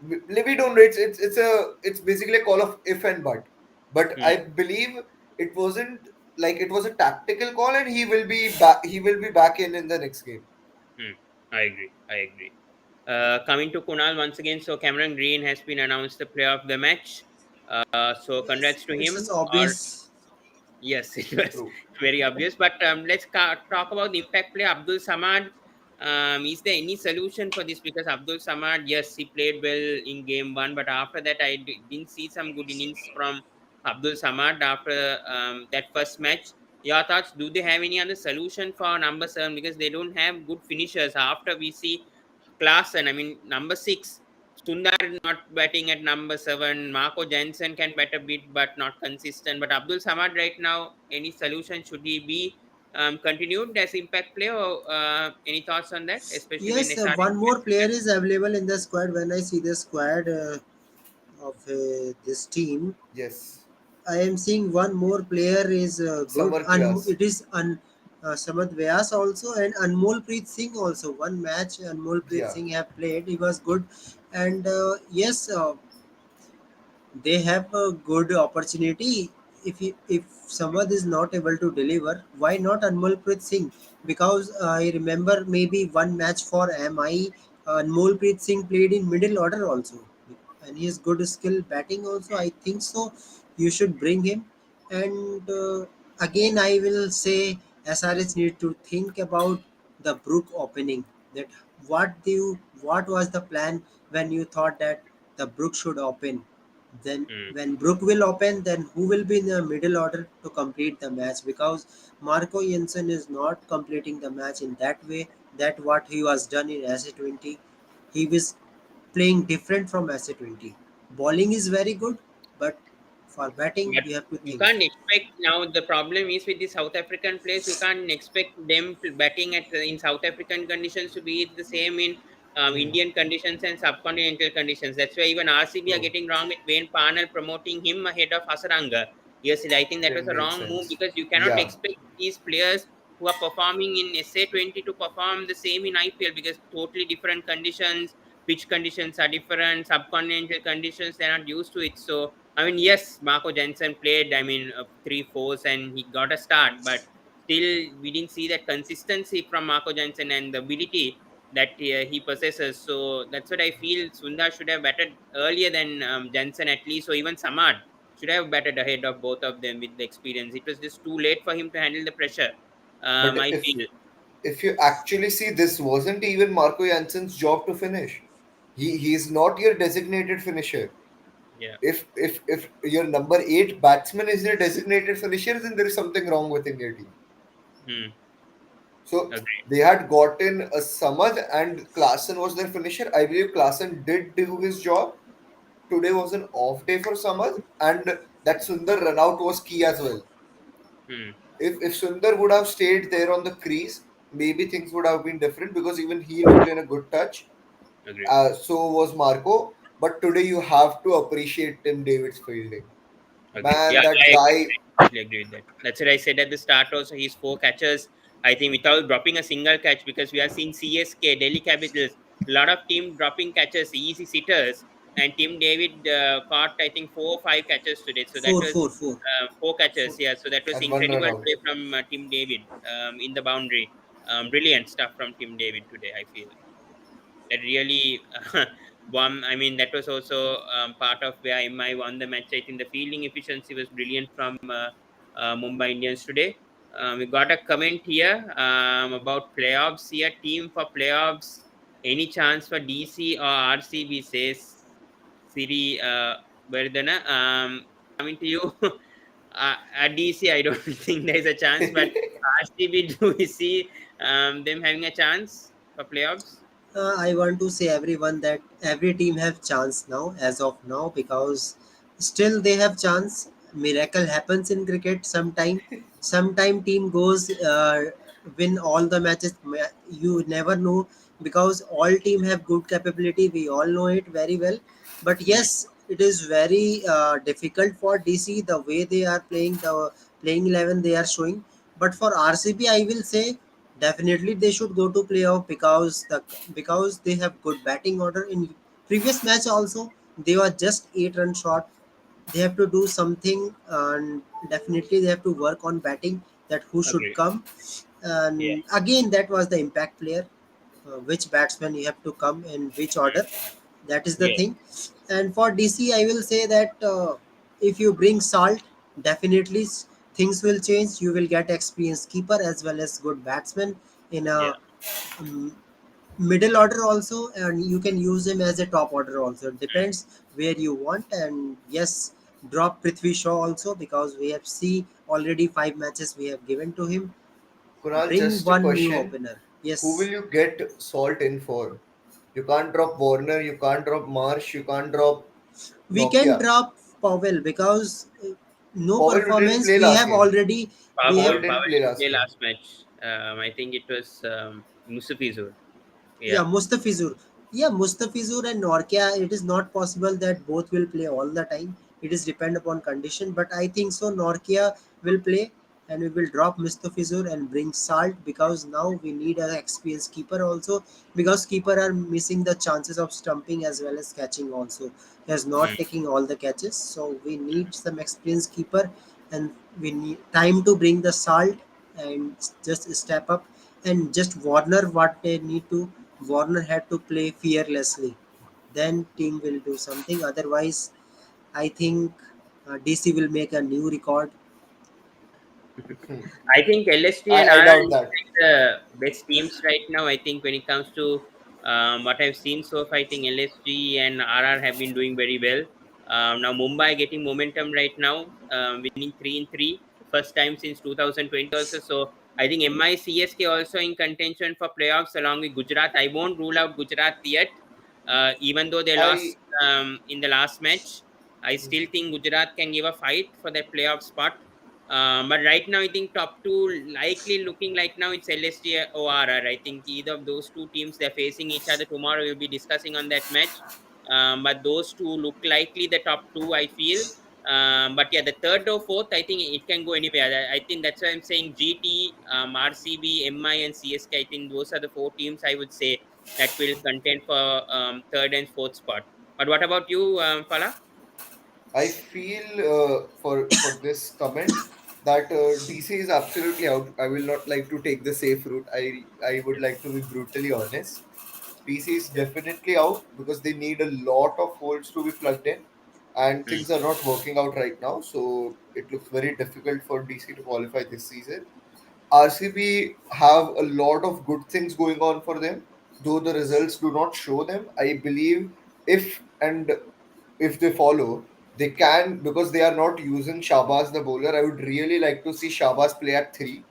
we don't know. It's basically a call of if and but. But Hmm. I believe it wasn't, like it was a tactical call, and he will be back. He will be back in the next game. Hmm. I agree. I agree. Coming to Kunal once again, so Cameron Green has been announced the player of the match. So yes, congrats to it him. is Or obvious. yes, it was True. very obvious. But let's talk about the impact player Abdul Samad. Is there any solution for this? Because Abdul Samad, yes, he played well in game one, but after that, I didn't see some good innings from Abdul Samad after that first match. Your thoughts? Do they have any other solution for number seven? Because they don't have good finishers. After we see Klaasen, I mean, number six. Sundar is not batting at number seven. Marco Jansen can bat a bit, but not consistent. But Abdul Samad right now, any solution? Should he be continued as impact player? Or, any thoughts on that? Especially when Yes, SRH one more gets player injured? is available in the squad. When I see the squad of this team, Yes. I am seeing one more player is good. Samar Vyas. It is Samad Vyas also and Anmol Preet Singh also. One match Anmol Preet Yeah. Singh have played. He was good, and yes, they have a good opportunity. If Samad is not able to deliver, why not Anmolpreet Singh? Because I remember maybe one match for MI, Anmolpreet Singh played in middle order also, and he is good skill batting also. I think so. You should bring him. And again, I will say SRH need to think about the Brook opening. That what was the plan when you thought that the Brook should open? Then Hmm. when Brook will open, then who will be in the middle order to complete the match? Because Marco Jensen is not completing the match in that way. That what he was done in SA20. He was playing different from SA20. Bowling is very good, but for batting But you have to you think. can't expect now. The problem is with the South African players, you can't expect them to batting at in South African conditions to be the same in Hmm. Indian conditions and subcontinental conditions. That's why even RCB are True. getting wrong with Wayne Parnell promoting him ahead of Hasaranga. Yes, I think that was Didn't a make wrong move sense. because you cannot Yeah. expect these players who are performing in SA20 to perform the same in IPL because totally different conditions, pitch conditions are different, subcontinental conditions they're not used to it. So I mean, yes, Marco Jensen played, I mean, three fours and he got a start, but still we didn't see that consistency from Marco Jensen and the ability. that he possesses. So that's what I feel. Sundar should have batted earlier than Jensen at least, or even Samad should have batted ahead of both of them with the experience. It was just too late for him to handle the pressure. But I if feel. if you actually see, this wasn't even Marco Jansen's job to finish. He's not your designated finisher. Yeah. If your number eight batsman is your designated finisher, then there is something wrong within your team. Hmm. So Agreed. they had gotten a Samad and Klassen was their finisher. I believe Klassen did do his job. Today was an off day for Samad, and that Sundar run out was key as well. Hmm. If Sundar would have stayed there on the crease, maybe things would have been different because even he looked in a good touch. Agreed. So was Marco. But today you have to appreciate Tim David's fielding. Agreed. Yeah, Man, that I agree. guy. I completely agree with that. That's what I said at the start also. He's four catches, I think, without dropping a single catch, because we are seeing CSK, Delhi Capitals, a lot of team dropping catches, easy sitters, and Tim David caught, I think, 4 or 5 catches today. So that Four, was four, four. 4 catches, yeah. So that was And one run incredible out. play from Tim David in the boundary. Brilliant stuff from Tim David today, I feel that really won. I mean, that was also part of where MI won the match. I think the fielding efficiency was brilliant from Mumbai Indians today. We got a comment here about playoffs here. Team for playoffs. Any chance for DC or RCB? Says Siri Verdana. Coming to you. At DC, I don't think there is a chance, but RCB, do we see them having a chance for playoffs? I want to say everyone that every team have chance now as of now, because still they have chance. Miracle happens in cricket sometime. Sometime team goes win all the matches. You never know, because all team have good capability. We all know it very well. But Hmm. yes, it is very difficult for DC the way they are playing, the playing 11 they are showing. But for RCB, I will say definitely they should go to playoff, because they have good batting order. In previous match also they were just 8 run short. They have to do something, and definitely they have to work on batting, that who should Agree. come. Yeah. And again, that was the impact player, which batsman you have to come in which order. That is the Yeah. thing. And for DC, I will say that if you bring Salt, definitely things will change. You will get experienced keeper as well as good batsman in Yeah. a um, middle order also, and you can use him as a top order also. It depends where you want. And yes, drop Prithvi Shaw also, because we have see already 5 matches we have given to him. Kunal, Bring just a one new question. opener. Who will Yes, you get Salt in for? You can't drop Warner, you can't drop Marsh, you can't drop we can Nokia. drop Powell, because no Powell didn't performance play we last have game. already. We Pavel, have, Powell Pavel didn't play didn't last play game. last match. I think it was Musafizur. yeah, Yeah. Mustafizur. Yeah, Mustafizur and Norkia, it is not possible that both will play all the time. It is depend upon condition, but I think so. Norkia will play, and we will drop Mustafizur and bring Salt, because now we need an experienced keeper also, because keeper are missing the chances of stumping as well as catching also. He is not Mm. taking all the catches, so we need some experienced keeper, and we need time to bring the Salt and just step up. And just Warner, what they need to, Warner had to play fearlessly. Then team will do something. Otherwise, I think DC will make a new record. Hmm. I think LSG and I RR doubt is that. like the best teams right now. I think when it comes to what I've seen so far, I think LSG and RR have been doing very well. Now Mumbai getting momentum right now, winning 3-3, first time since 2020 also. So I think MI CSK also in contention for playoffs along with Gujarat. I won't rule out Gujarat yet, even though they lost I in the last match. I still think Gujarat can give a fight for that playoff spot. But right now, I think top two likely looking like now it's LSG or RR. I think either of those two teams they're facing each other tomorrow. We'll be discussing on that match. But those two look likely the top two. I feel. But yeah, the third or fourth, I think it can go anywhere. I think that's why I'm saying GT, RCB, MI, and CSK. I think those are the four teams I would say that will contend for third and fourth spot. But what about you, Fala? I feel for this comment. that DC is absolutely out. I will not like to take the safe route. I would like to be brutally honest. DC is definitely out because they need a lot of holes to be plugged in, and Mm, things are not working out right now. So it looks very difficult for DC to qualify this season. RCB have a lot of good things going on for them, though the results do not show them. I believe if and if they follow, they can, because they are not using Shabazz the bowler. I would really like to see Shabazz play at three,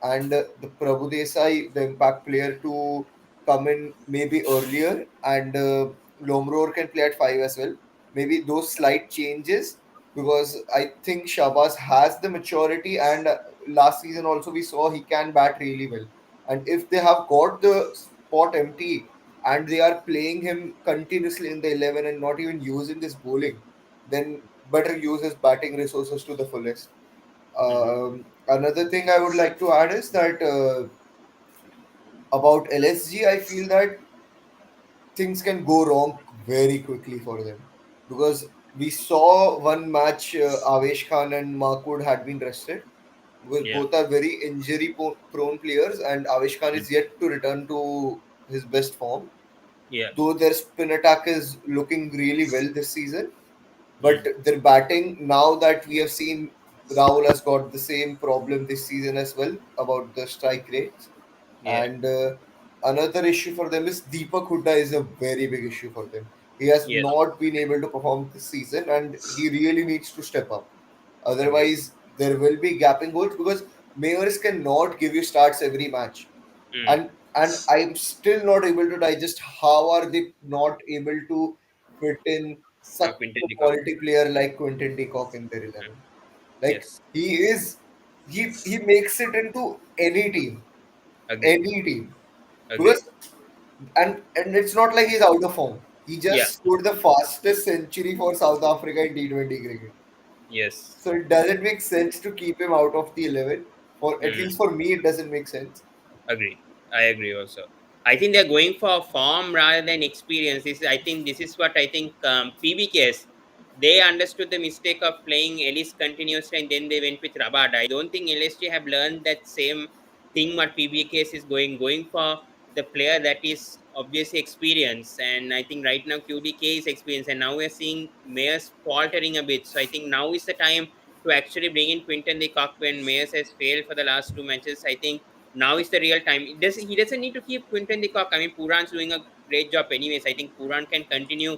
and the Prabhu Desai, the impact player, to come in maybe earlier, and Lomror can play at five as well. Maybe those slight changes, because I think Shabazz has the maturity, and last season also we saw he can bat really well. And if they have got the spot empty and they are playing him continuously in the 11 and not even using his bowling, then better use his batting resources to the fullest. mhm. Another thing I would like to add is that about LSG, I feel that things can go wrong very quickly for them, because we saw one match, Avesh Khan and Mahmood had been rested, because Yeah. both are very injury prone players, and Avesh Khan Mm, is yet to return to his best form. yeah. Though their spin attack is looking really well this season, but Mm, their batting, now that we have seen Rahul has got the same problem this season as well about the strike rates. yeah. And another issue for them is Deepak Hooda is a very big issue for them. He has Yes. not been able to perform this season, and he really needs to step up. Agree. Otherwise, there will be gapping goals, because Mayors cannot give you starts every match. Mm. And I'm still not able to digest how are they not able to fit in such Quinton a de Kock. quality player like Quentin de Kock in their Mm, 11. Like, yes. he makes it into Agree. any team, Agree. because and it's not like he's out of form. He Yeah. just scored the fastest century for South Africa in T20 cricket. Yes. So it doesn't make sense to keep him out of the 11. For at Mm. least for me, it doesn't make sense. Agree. I agree also. I think they're going for form rather than experience. I think this is what I think PBKs, they understood the mistake of playing Ellis continuously and then they went with Rabada. I don't think LSG have learned that same thing what PBKs is going for the player that is obviously experienced. And I think right now QDK is experienced and now we're seeing Mayers faltering a bit. So I think now is the time to actually bring in Quinton de Kock when Mayers has failed for the last two matches. I think now is the real time. He doesn't need to keep Quinton de Kock. I mean, Puran's doing a great job anyways. I think Puran can continue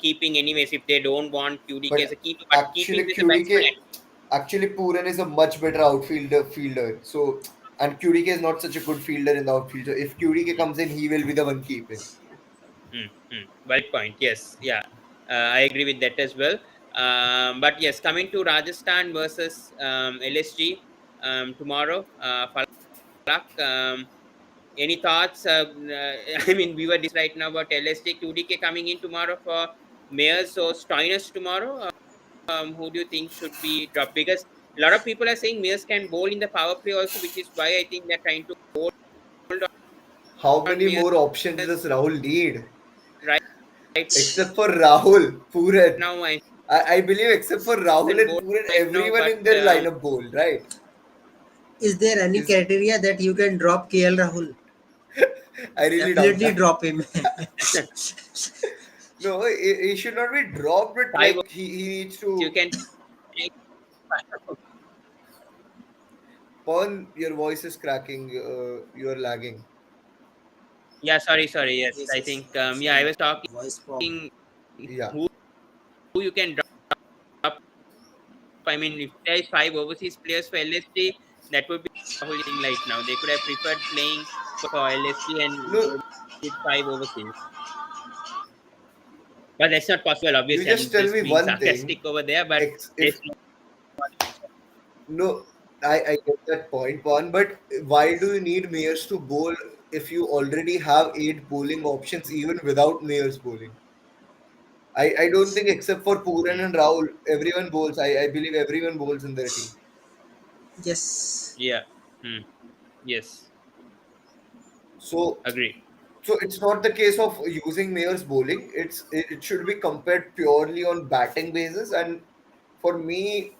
keeping anyways if they don't want QDK as But a keeper, but keeping actually, as a batsman. Actually, Pooran is a much better fielder. So, and QDK is not such a good fielder in the outfield. So if QDK Mm, comes in, he will be the one keeping. Valid point. Yes, yeah, I agree with that as well. But yes, coming to Rajasthan versus LSG tomorrow, Falak. Any thoughts? I mean, we were right now about LSG, QDK coming in tomorrow for Mayors or Stoinis tomorrow. Who do you think should be dropped? Because a lot of people are saying Mayors can bowl in the power play also, which is why I think they're trying to hold How on many Mayors more options does Rahul need? right, right Except for Rahul, Pooran. now. I I believe except for Rahul doesn't and bowl Pooran, right now, everyone but in their lineup bowl, right? Is there any Is criteria that you can drop KL Rahul? I really doubt Definitely that. drop him. No, he should not be dropped, but five like he needs you to. can take. Pawan, your voice is cracking. You're lagging. Yeah, sorry. Yes, Yes, I yes. think yeah, I Some was talking voice pop. Yeah. who you can drop. I mean, if there is five overseas players for LSG, that would be Rahul thing right now. They could have preferred playing for LSG and No, go with five overseas. But that's not possible, you obviously. just I'm tell just me being one thing. sarcastic over there, but If there's no no, I get that point, one. But why do you need Mayers to bowl if you already have eight bowling options even without Mayers bowling? I don't think except for Pooran mm, and Rahul, everyone bowls. I believe everyone bowls in their team. Yes. yeah. Mm, yes, So agree. so it's not the case of using Mayer's bowling. It should be compared purely on batting basis. And for me,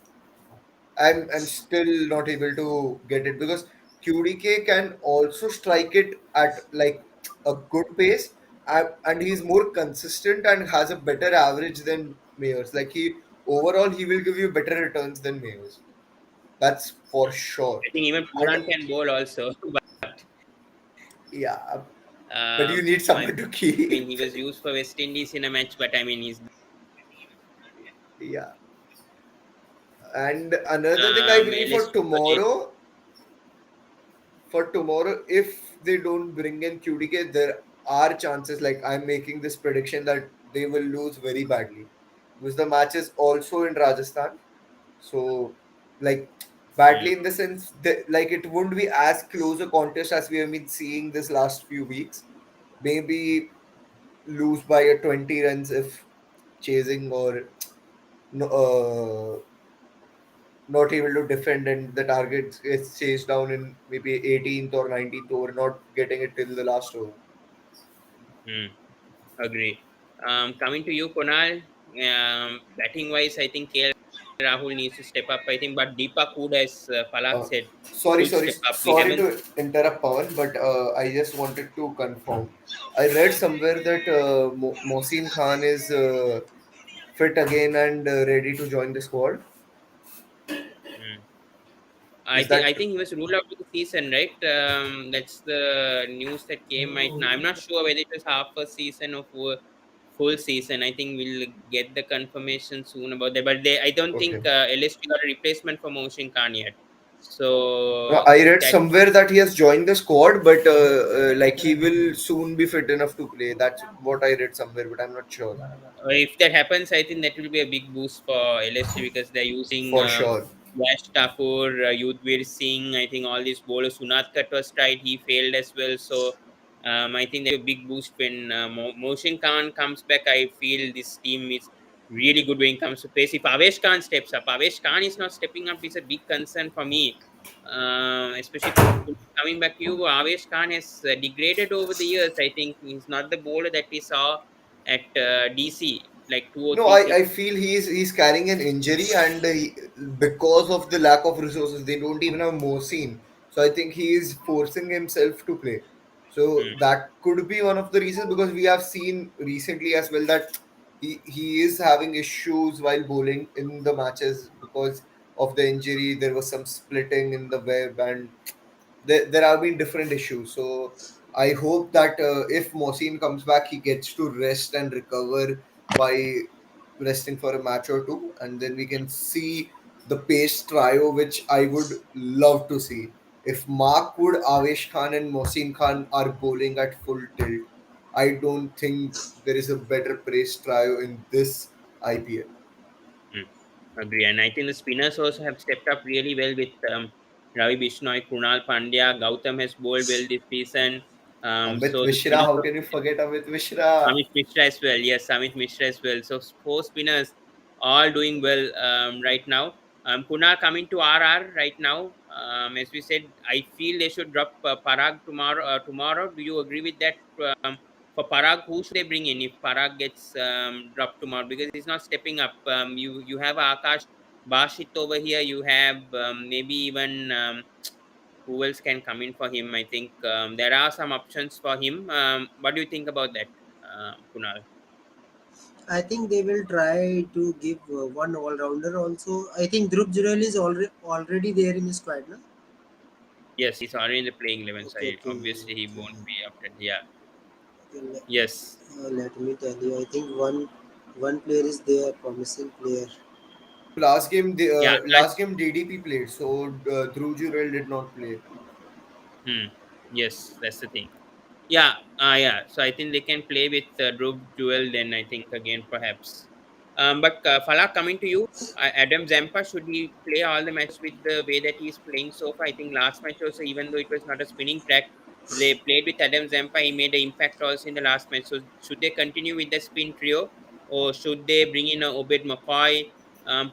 I'm still not able to get it because QDK can also strike it at like a good pace, and he's more consistent and has a better average than Mayers. Like he overall he will give you better returns than Mayers. That's for sure. I think even And Pooran can bowl also, but yeah, but um, you need I someone to mean, keep. he was used for West Indies in a match, but I mean, he's Yeah. And another thing I believe LSG project. for tomorrow, if they don't bring in QDK, there are chances. Like I'm making this prediction that they will lose very badly because the match is also in Rajasthan. So, like Hmm. badly in the sense that like it won't be as close a contest as we have been seeing this last few weeks. Maybe lose by a 20 runs if chasing or no, not able to defend and the target gets chased down in maybe 18th or 19th over, not getting it till the last over. Hmm. Agree. Coming to you, Kunal, batting wise, I think KL Rahul needs to step up. I think, but Deepak Hood, as Falak Uh, said, sorry, should sorry, step up. We sorry haven't. to interrupt, Pawan, but I just wanted to confirm. I read somewhere that Mohsin Khan is fit again and ready to join the squad. Hmm. Is I that think he was ruled out for the season, right? That's the news that came right now. I'm not sure whether it was half a season or full season. I think we'll get the confirmation soon about that. But I don't okay? think LSG got a replacement for Motion Khan yet. So I if read that somewhere that he has joined the squad, but like he will soon be fit enough to play. That's what I read somewhere, but I'm not sure if that happens, I think that will be a big boost for LSG because they're using for sure. Yash Thakur, Yudhvir Singh. I think all these bowlers. Sunat Kat was tried, he failed as well. So I think that's a big boost when Mohsin Khan comes back. I feel this team is really good when it comes to pace. If Avesh Khan steps up, Avesh Khan is not stepping up is a big concern for me. Especially coming back to you, Avesh Khan has degraded over the years. I think he's not the bowler that we saw at DC like two or No, three seasons. I feel he's carrying an injury, and because of the lack of resources, they don't even have Mohsin. So I think he is forcing himself to play. So Hmm. that could be one of the reasons because we have seen recently as well that he is having issues while bowling in the matches because of the injury. There was some splitting in the web, and there have been different issues. So I hope that if Mohsin comes back, he gets to rest and recover by resting for a match or two, and then we can see the pace trio, which I would love to see. If Mark Wood, Avesh Khan, and Mohsin Khan are bowling at full tilt, I don't think there is a better pace trio in this IPL. Hmm. Agree. And I think the spinners also have stepped up really well with Ravi Bishnoi, Krunal Pandya, Gautam has bowled well this season. Amit So the Mishra, spinners how can you forget Amit Mishra? Amit Mishra as well. Yes, Amit Mishra as well. So four spinners all doing well right now. Kuna coming to RR right now. As we said, I feel they should drop Parag tomorrow. Tomorrow, do you agree with that? For Parag, who should they bring in if Parag gets dropped tomorrow? Because he's not stepping up. You have Akash Bashit over here. You have maybe even who else can come in for him. I think there are some options for him. What do you think about that, Kunal? I think they will try to give one all rounder also. I think Dhruv Jurel is already there in the squad, no? Yes, he's already in the playing 11 Okay, side. okay, Obviously, he won't be after. Yeah. okay. Yes. Let me tell you. I think one player is there, promising player. Last game, Yeah. last game DDP played, so Dhruv Jurel did not play. Hmm. Yes, that's the thing. Yeah, yeah. So I think they can play with Dhruv Jewel then, I think, again, perhaps. But Falah, coming to you, Adam Zampa, should he play all the matches with the way that he's playing so far? I think last match also, even though it was not a spinning track, they played with Adam Zampa. He made an impact also in the last match. So should they continue with the spin trio or should they bring in a Obed McCoy?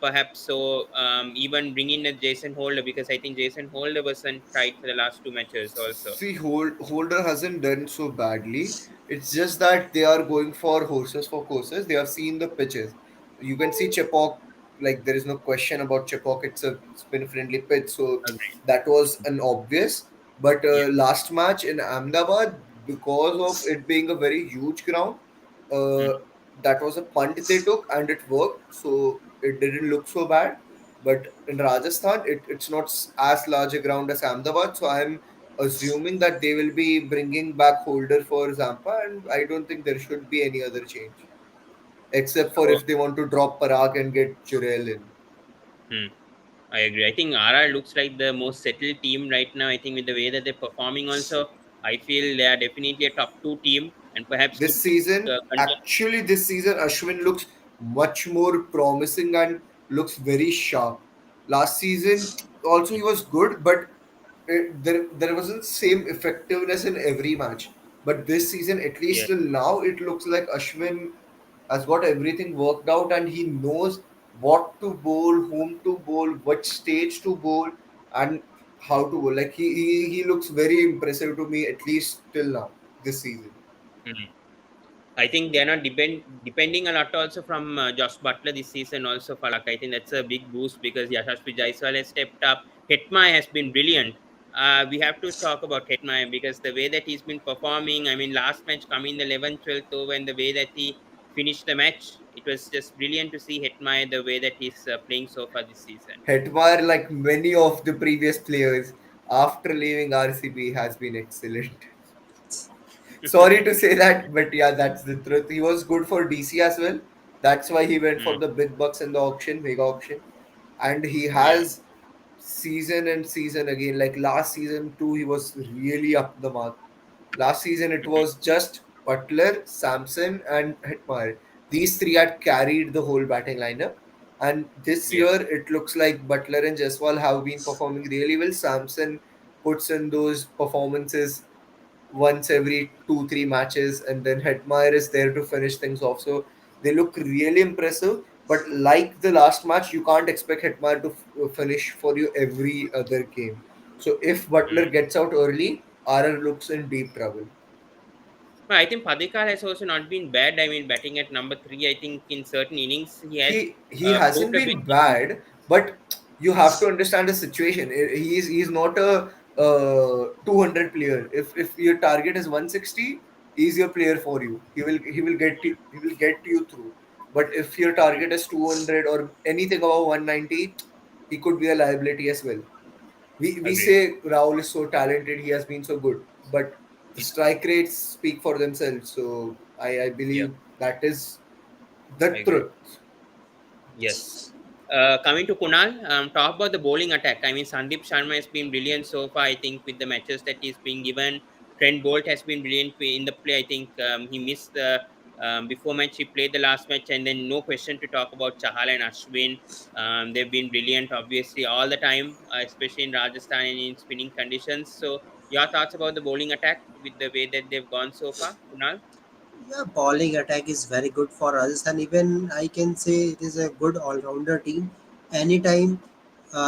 Perhaps so, even bring in a Jason Holder because I think Jason Holder wasn't tried for the last two matches also. See, Holder hasn't done so badly. It's just that they are going for horses for courses. They have seen the pitches. You can see Chepok. like there is no question about Chepauk. It's a spin friendly pitch, so Agreed. that was an obvious. But Yeah. last match in Ahmedabad, because of it being a very huge ground, uh, Mm. that was a punt they took and it worked, so it didn't look so bad. But in Rajasthan, it's not as large a ground as Ahmedabad, so I'm assuming that they will be bringing back Holder for Zampa, and I don't think there should be any other change except for So, if they want to drop Parag and get Jurel in. hmm, I agree. I think RR looks like the most settled team right now. I think with the way that they're performing, also, I feel they are definitely a top two team and perhaps could contend. This season, Ashwin looks much more promising and looks very sharp. Last season, also he was good, but there wasn't same effectiveness in every match. But this season, at Yeah. least till now, it looks like Ashwin has got everything worked out and he knows what to bowl, whom to bowl, what stage to bowl, and how to bowl. Like he looks very impressive to me, at least till now this season. Hmm. I think they're not depending a lot also from Josh Butler this season also for luck. I think that's a big boost because Yashasvi Jaiswal has stepped up. Hetmai has been brilliant. We have to talk about Hetmai because the way that he's been performing, I mean, last match coming the 11th, 12th over and the way that he finished the match, it was just brilliant to see Hetmai the way that he's playing so far this season. Hetmar, like many of the previous players, after leaving RCB, has been excellent. Sorry to say that, but yeah, that's the truth. He was good for DC as well. That's why he went for Mm, the big bucks in the auction, mega auction. And he yeah, has season and season again. Like last season too, he was really up the mark. Last season it mhm, was just Butler, Samson, and Hetmar. These three had carried the whole batting lineup. And this yeah, year it looks like Butler and Jaiswal have been performing really well. Samson puts in those performances once every 2 3 matches, and then Hetmeyer is there to finish things off. So they look really impressive. But like the last match, you can't expect Hetmeyer to finish for you every other game. So if Butler mm. gets out early, RR looks in deep trouble. But I think Padikar has also not been bad. I mean, batting at number three, I think in certain innings he has He proved hasn't a bit. been bad, but you have to understand the situation. He's not a 200 player. If your target is 160, he's your player for you. He will get you through. But if your target is 200 or anything above 190, he could be a liability as well. We Agreed. say Rahul is so talented, he has been so good, but the Yeah, strike rates speak for themselves. So I yeah, believe that is the I agree. truth. Yes. Coming to Kunal, talk about the bowling attack. I mean, Sandeep Sharma has been brilliant so far. I think with the matches that he's been given, Trent Bolt has been brilliant in the play. I think he missed the before match. He played the last match, and then no question to talk about Chahal and Ashwin. They've been brilliant, obviously, all the time, especially in Rajasthan and in spinning conditions. So, your thoughts about the bowling attack with the way that they've gone so far, Kunal? Yeah, bowling attack is very good for Rajasthan. Even I can say it is a good all-rounder team. Anytime,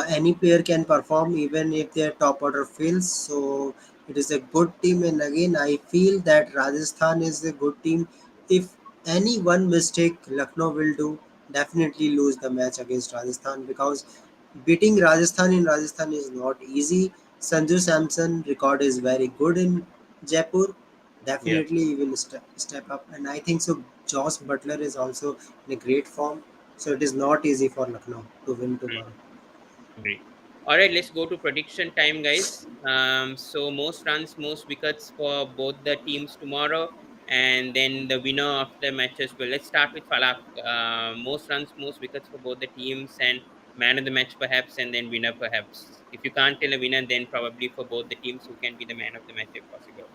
any player can perform, even if their top order fails. So it is a good team. And again, I feel that Rajasthan is a good team. If any one mistake Lucknow will do, definitely lose the match against Rajasthan because beating Rajasthan in Rajasthan is not easy. Sanju Samson record is very good in Jaipur. Yeah. Definitely he will step up, and I think so. Josh Butler is also in a great form, so it is not easy for Lucknow to win tomorrow. Great. All right, let's go to prediction time, guys. So most runs, most wickets for both the teams tomorrow, and then the winner of the match as well. Let's start with Falak. Most runs, most wickets for both the teams, and man of the match perhaps, and then winner perhaps. If you can't tell a winner, then probably for both the teams, who can be the man of the match if possible.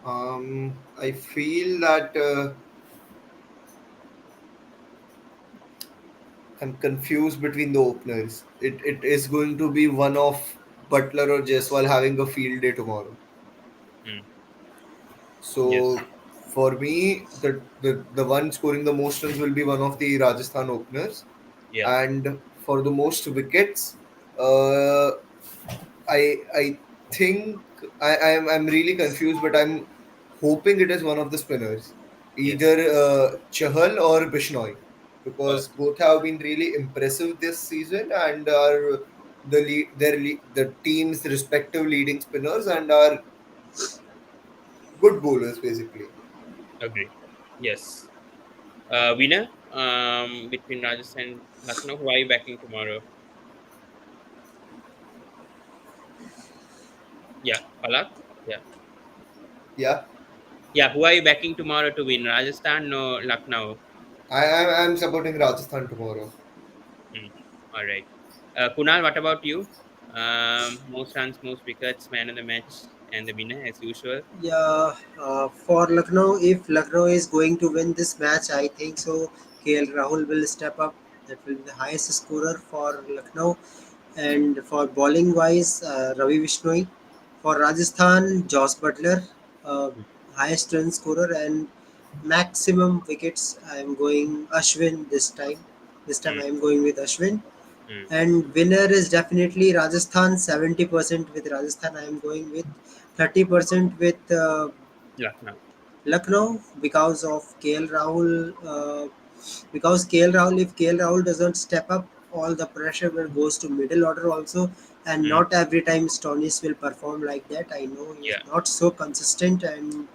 I feel that I'm confused between the openers. It is going to be one of Butler or Jaiswal having a field day tomorrow. Hmm. Yes. So for me, the one scoring the most runs will be one of the Rajasthan openers, Yeah. and for the most wickets, uh, I think I'm really confused, but I'm hoping it is one of the spinners, Yes. either Chahal or Bishnoi. Oh, because both have been really impressive this season and are the team's respective leading spinners and are good bowlers basically. agree. Yes. Winner between Rajasthan and Lucknow. Who are you backing tomorrow? Yeah, Palak. Yeah, Yeah, yeah. Who are you backing tomorrow to win? Rajasthan or Lucknow? I'm supporting Rajasthan tomorrow. Hmm. All right. Kunal, what about you? Most runs, most wickets, man of the match, and the winner as usual. Yeah, for Lucknow, if Lucknow is going to win this match, I think so. KL Rahul will step up. That will be the highest scorer for Lucknow. And for bowling wise, Ravi Vishnoi. For Rajasthan, Joss Butler, uh, Hmm. highest run scorer and maximum wickets. I am going Ashwin this time. This time Hmm. I am going with Ashwin. Hmm. And winner is definitely Rajasthan. 70% with Rajasthan. I am going with 30% with Lucknow. Lucknow because of KL Rahul. Because KL Rahul, if KL Rahul doesn't step up, all the pressure will goes to middle order also, and Hmm. not every time Stonis will perform like that. I know he is Yeah, not so consistent, and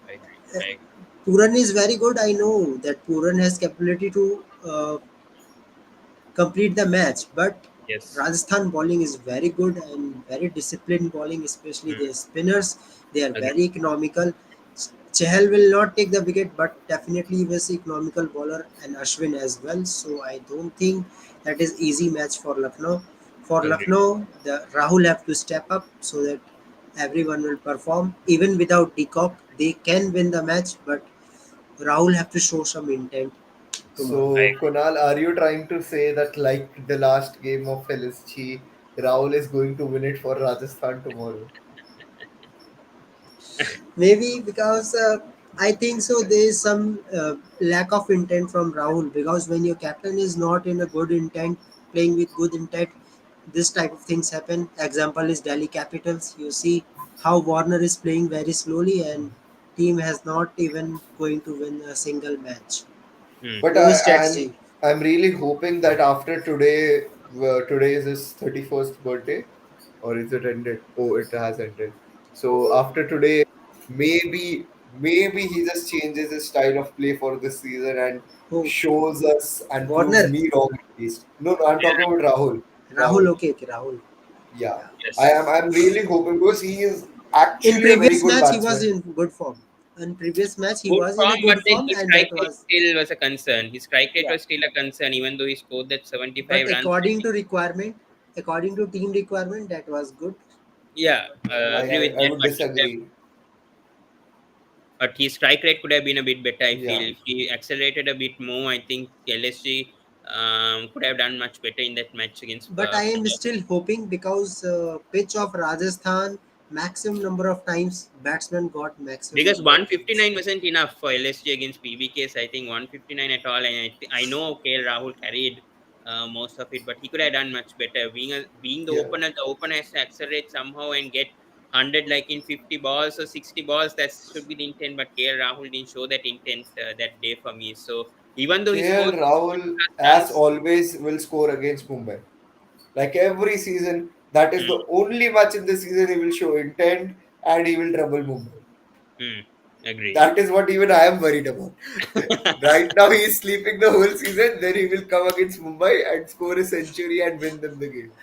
I agree. uh, I agree. Puran is very good. I know that Puran has capability to complete the match. But Yes. Rajasthan bowling is very good and very disciplined bowling, especially Hmm. their spinners. They are Agree. very economical. Chahal will not take the wicket, but definitely he was economical bowler and Ashwin as well. So I don't think that is easy match for Lucknow. For Agree. Lucknow, the Rahul have to step up so that everyone will perform. Even without Decock, they can win the match, but Rahul have to show some intent tomorrow. I So, agree. Kunal, are you trying to say that, like the last game of LSG, Rahul is going to win it for Rajasthan tomorrow? Maybe because I think so. There is some lack of intent from Rahul because when your captain is not in a good intent, playing with good intent, this type of things happen. Example is Delhi Capitals. You see how Warner is playing very slowly and team has not even going to win a single match. Hmm. But No I'm strategy. I'm really hoping that after today, today is his 31st birthday, or is it ended? Oh, it has ended. So after today, maybe he just changes his style of play for this season and Oh, shows us and proves Warner. me wrong at least. No, no, I'm talking about Rahul. Rahul, Rahul. okay, okay, Rahul. Yeah, Yeah. Yes. I'm really hoping because he is In actually a very previous good match, he was batsman. in good form. In previous match, he Good was in a form, but good then form, his and strike that rate was still was a concern. His strike rate yeah. was still a concern, even though he scored that 75 But runs. I according think. to requirement, according to team requirement, that was good. Yeah, I, agree with I, I that. would But he could have, disagree. but his strike rate could have been a bit better. I Yeah. feel if he accelerated a bit more, I think LSG could have done much better in that match against But I am Punjab. still hoping because pitch of Rajasthan, maximum number of times batsmen got maximum Because number of runs. 159 wasn't enough for LSG against PBKs. I think 159 at all, and I know KL Rahul carried most of it, but he could have done much better. Being Yeah. the opener has to accelerate somehow and get 100 like in 50 balls or 60 balls. That should be the intent, but KL Rahul didn't show that intent that day for me. So even though he KL scored Rahul, plus as runs, always, will score against Mumbai. Like every season, that is hmm, the only match in the season he will show intent and he will trouble Mumbai. hmm, agree. That is what even I am worried about. Right now, he is sleeping the whole season. Then he will come against Mumbai and score a century and win them the game.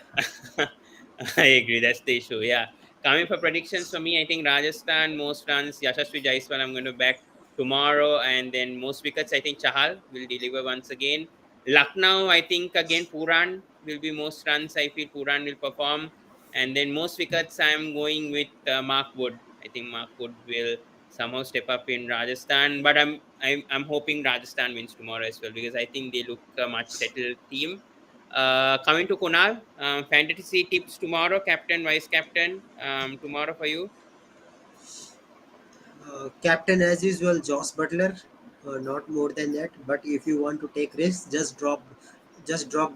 I agree. That's the issue. Yeah. Coming for predictions for me, I think Rajasthan most runs. Yashasvi Jaiswal, I'm going to back tomorrow, and then most wickets. I think Chahal will deliver once again. Lucknow, I think again Puran will be most runs. I feel Puran will perform, and then most wickets. I'm going with Mark Wood. I think Mark Wood will somehow step up in Rajasthan, but I'm hoping Rajasthan wins tomorrow as well because I think they look a much settled team. Coming to Kunal, fantasy tips tomorrow, captain, vice captain, tomorrow for you. Captain as usual, Joss Butler. Not more than that. But if you want to take risks, just drop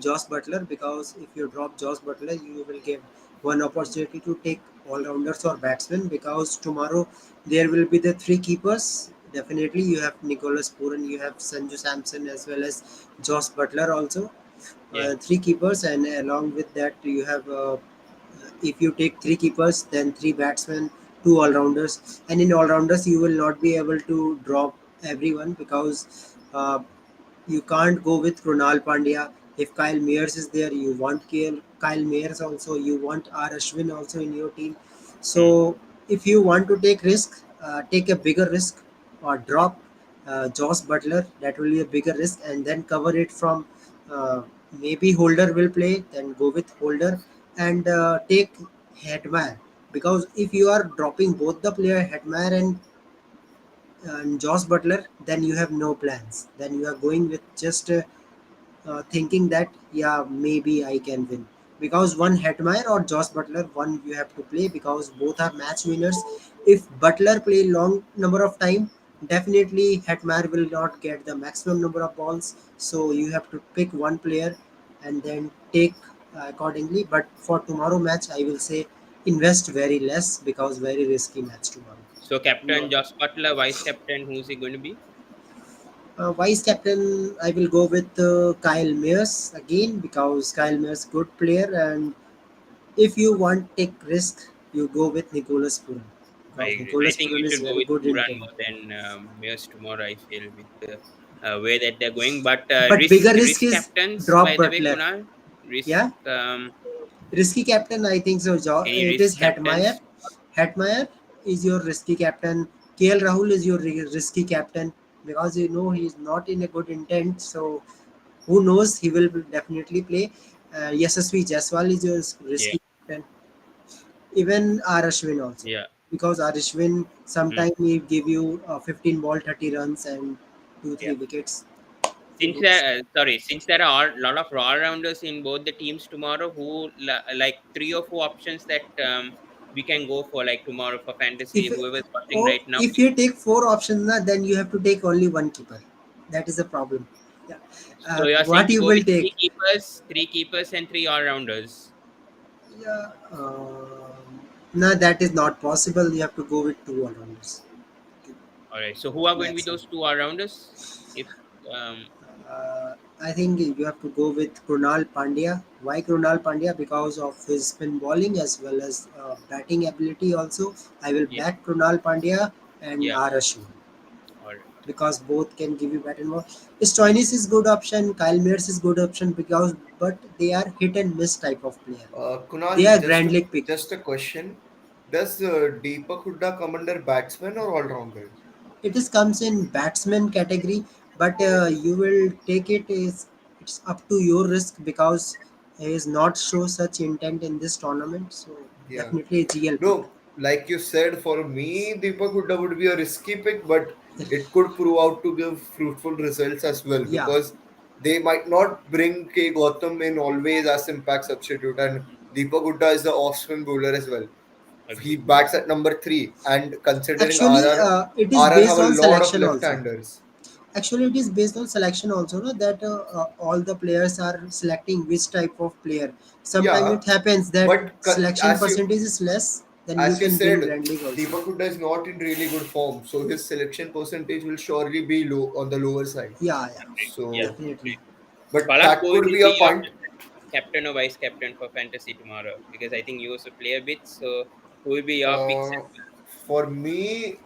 Joss Butler because if you drop Joss Butler, you will get one opportunity to take all rounders or batsmen because tomorrow there will be the three keepers. definitely you have Nicholas Puran, you have Sanju Samson as well as Josh Butler also. Yeah. Three keepers, and along with that you have if you take three keepers, then three batsmen, two all rounders, and in all rounders you will not be able to drop everyone because you can't go with Krunal Pandya. If Kyle Mears is there, you want Kyle Mears also. You want R Ashwin also in your team. Hmm. So if you want to take risk, take a bigger risk or drop Josh Butler. That will be a bigger risk, and then cover it from maybe Holder will play. Then go with Holder and take Hetmeyer, because if you are dropping both the player Hetmeyer and Josh Butler, then you have no plans. Then you are going with just thinking that yeah, maybe I can win, because one Hetmeyer or Josh Butler, one you have to play because both are match winners. If Butler play long number of time, definitely Hetmeyer will not get the maximum number of balls. So you have to pick one player and then take accordingly. But for tomorrow match, I will say invest very less because very risky match tomorrow. So captain No. Josh Butler, vice captain, who's he going to be? Vice captain, I will go with Kyle Mears again because Kyle Mears good player, and if you want take risk, you go with Nicholas Puran I because agree. I Nicholas think you Puran is should go very with good Puran intent. more than Mears tomorrow. I feel with the way that they're going. But But bigger risk risk is captains, drop by the way, Butler. Kunal, risk Yeah, risky captain. I think so. any It is risk Hetmeyer. captains. Hetmeyer is your risky captain. KL Rahul is your risky captain because you know he is not in a good intent. So who knows, he will definitely play. Yashasvi Jaiswal is your Yeah, risky captain. Even R Ashwin also, yeah. because R Ashwin Hmm. sometime he give you 15 ball 30 runs and two Yeah. three wickets. Who Since knows? there, since there are a lot of raw rounders in both the teams tomorrow, who like three or four options that we can go for like tomorrow for fantasy. If Whoever's watching or right now. if you take four options, na, then you have to take only one keeper. That is the problem. Yeah. So you're saying What to you go will with take? three keepers and three all rounders. Yeah. No, that is not possible. You have to go with two all-rounders All right. So who are going to be maximum. those two all-rounders? If I think you have to go with Krunal Pandya. Why Krunal Pandya? Because of his spin bowling as well as batting ability. Also, I will yeah, back Krunal Pandya and yeah. R Ashwin All right. because both can give you bat and ball. Stoinis is good option. Kyle Mears is good option because but they are hit and miss type of player. They Kunal, are grand league pick. just a question. Does Deepak Hooda come under batsman or all rounder? It is comes in batsman category, but you will take it is it's up to your risk because he is not show such intent in this tournament. So Yeah. definitely a GL pick. No, like you said, for me, Deepak Hooda would be a risky pick, but it could prove out to give fruitful results as well Yeah, because they might not bring K. Gautam in always as impact substitute, and Deepak Hooda is the off-spin bowler as well. He Agree. bats at number three, and considering actually, it is RR have based a on lot of selection also. left-handers. Actually, it is based on selection also, no? That all the players are selecting which type of player. Sometimes Yeah, it happens that but selection percentage is less, then you as you can win said, Grand League also. Deepak Hooda is not in really good form, so his selection percentage will surely be low on the lower side. Yeah, yeah, Yeah. So, definitely. but Palak, that who could will be a be your punt. captain or vice captain for fantasy tomorrow? Because I think you also play a bit. So who will be your picks Uh, as well? for me,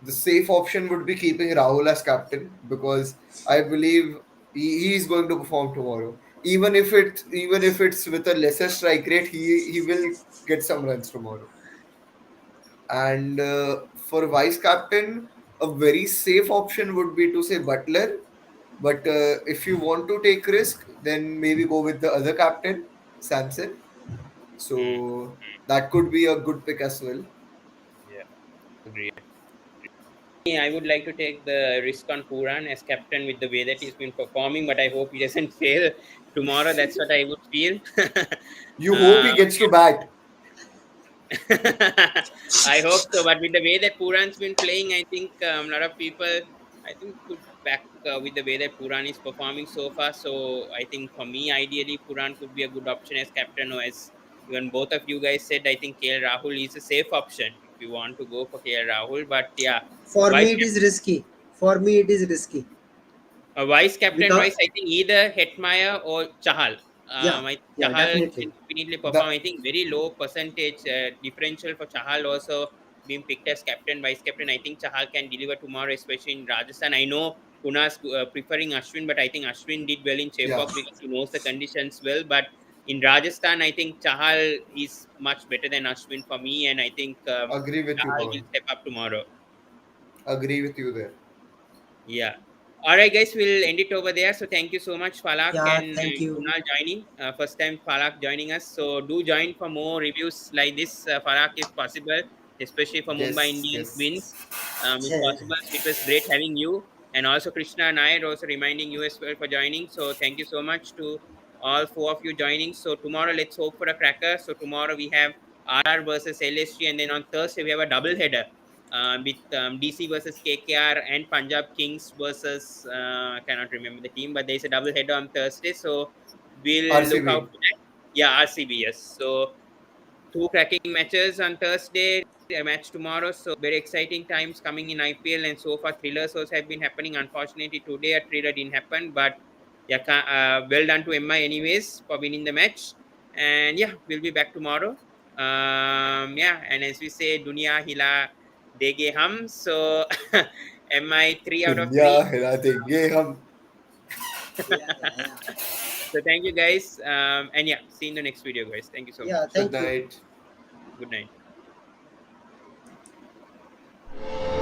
the safe option would be keeping Rahul as captain because I believe he is going to perform tomorrow. Even if it's with a lesser strike rate, he will get some runs tomorrow. And for vice captain, a very safe option would be to say Butler. But if you want to take risk, then maybe go with the other captain, Samson. Hmm. So that could be a good pick as well. Yeah. Agree. I would like to take the risk on Puran as captain with the way that he's been performing, but I hope he doesn't fail tomorrow. That's what I would feel. You hope uh, he gets to bat. I hope so. But with the way that Puran's been playing, I think a lot of people, I think, could back with the way that Puran is performing so far. So I think for me, ideally, Puran could be a good option as captain, or as even both of you guys said. I think KL Rahul is a safe option. if you want to go for KL Rahul. But yeah, For vice me, it is risky. For me, it is risky vice captain because wise, I think either Hetmeyer or Chahal. yeah, I think yeah, Chahal definitely. can definitely perform. The I think very low percentage differential for Chahal also being picked as captain, vice captain. I think Chahal can deliver tomorrow, especially in Rajasthan. I know Kuna's preferring Ashwin, but I think Ashwin did well in yeah, Chepauk because he knows the conditions well. But in Rajasthan, I think Chahal is much better than Ashwin for me, and I think agree with you, Chahal will Pawan. step up tomorrow. Agree with you there. Yeah. All right, guys, we'll end it over there. So thank you so much, Falak Yeah, and thank you. Kunal joining. First time Falak joining us. So do join for more reviews like this, Falak, if possible, especially for Mumbai Yes, Indians yes. wins. If possible, so it was great having you. And also Krishna and I are also reminding you as well for joining. So thank you so much to all four of you joining. So tomorrow, let's hope for a cracker. So tomorrow we have RR versus LSG, and then on Thursday we have a double header with DC versus KKR and Punjab Kings versus I cannot remember the team, but there's a double header on Thursday, so we'll look out RCB. for that. Yeah, RCB, yes. So two cracking matches on Thursday, a match tomorrow. So very exciting times coming in IPL, and so far thrillers also have been happening. Unfortunately, today a thriller didn't happen, but yeah, well done to MI anyways for winning the match. And yeah, we'll be back tomorrow. Yeah, and as we say, Dunia Hila Dege Hum. So MI 3 out of 3. दुनिया हिला देंगे हम. Yeah, yeah, yeah. So thank you guys. And yeah, see you in the next video, guys. Thank you so Yeah, much. Good thank you. night. Good night.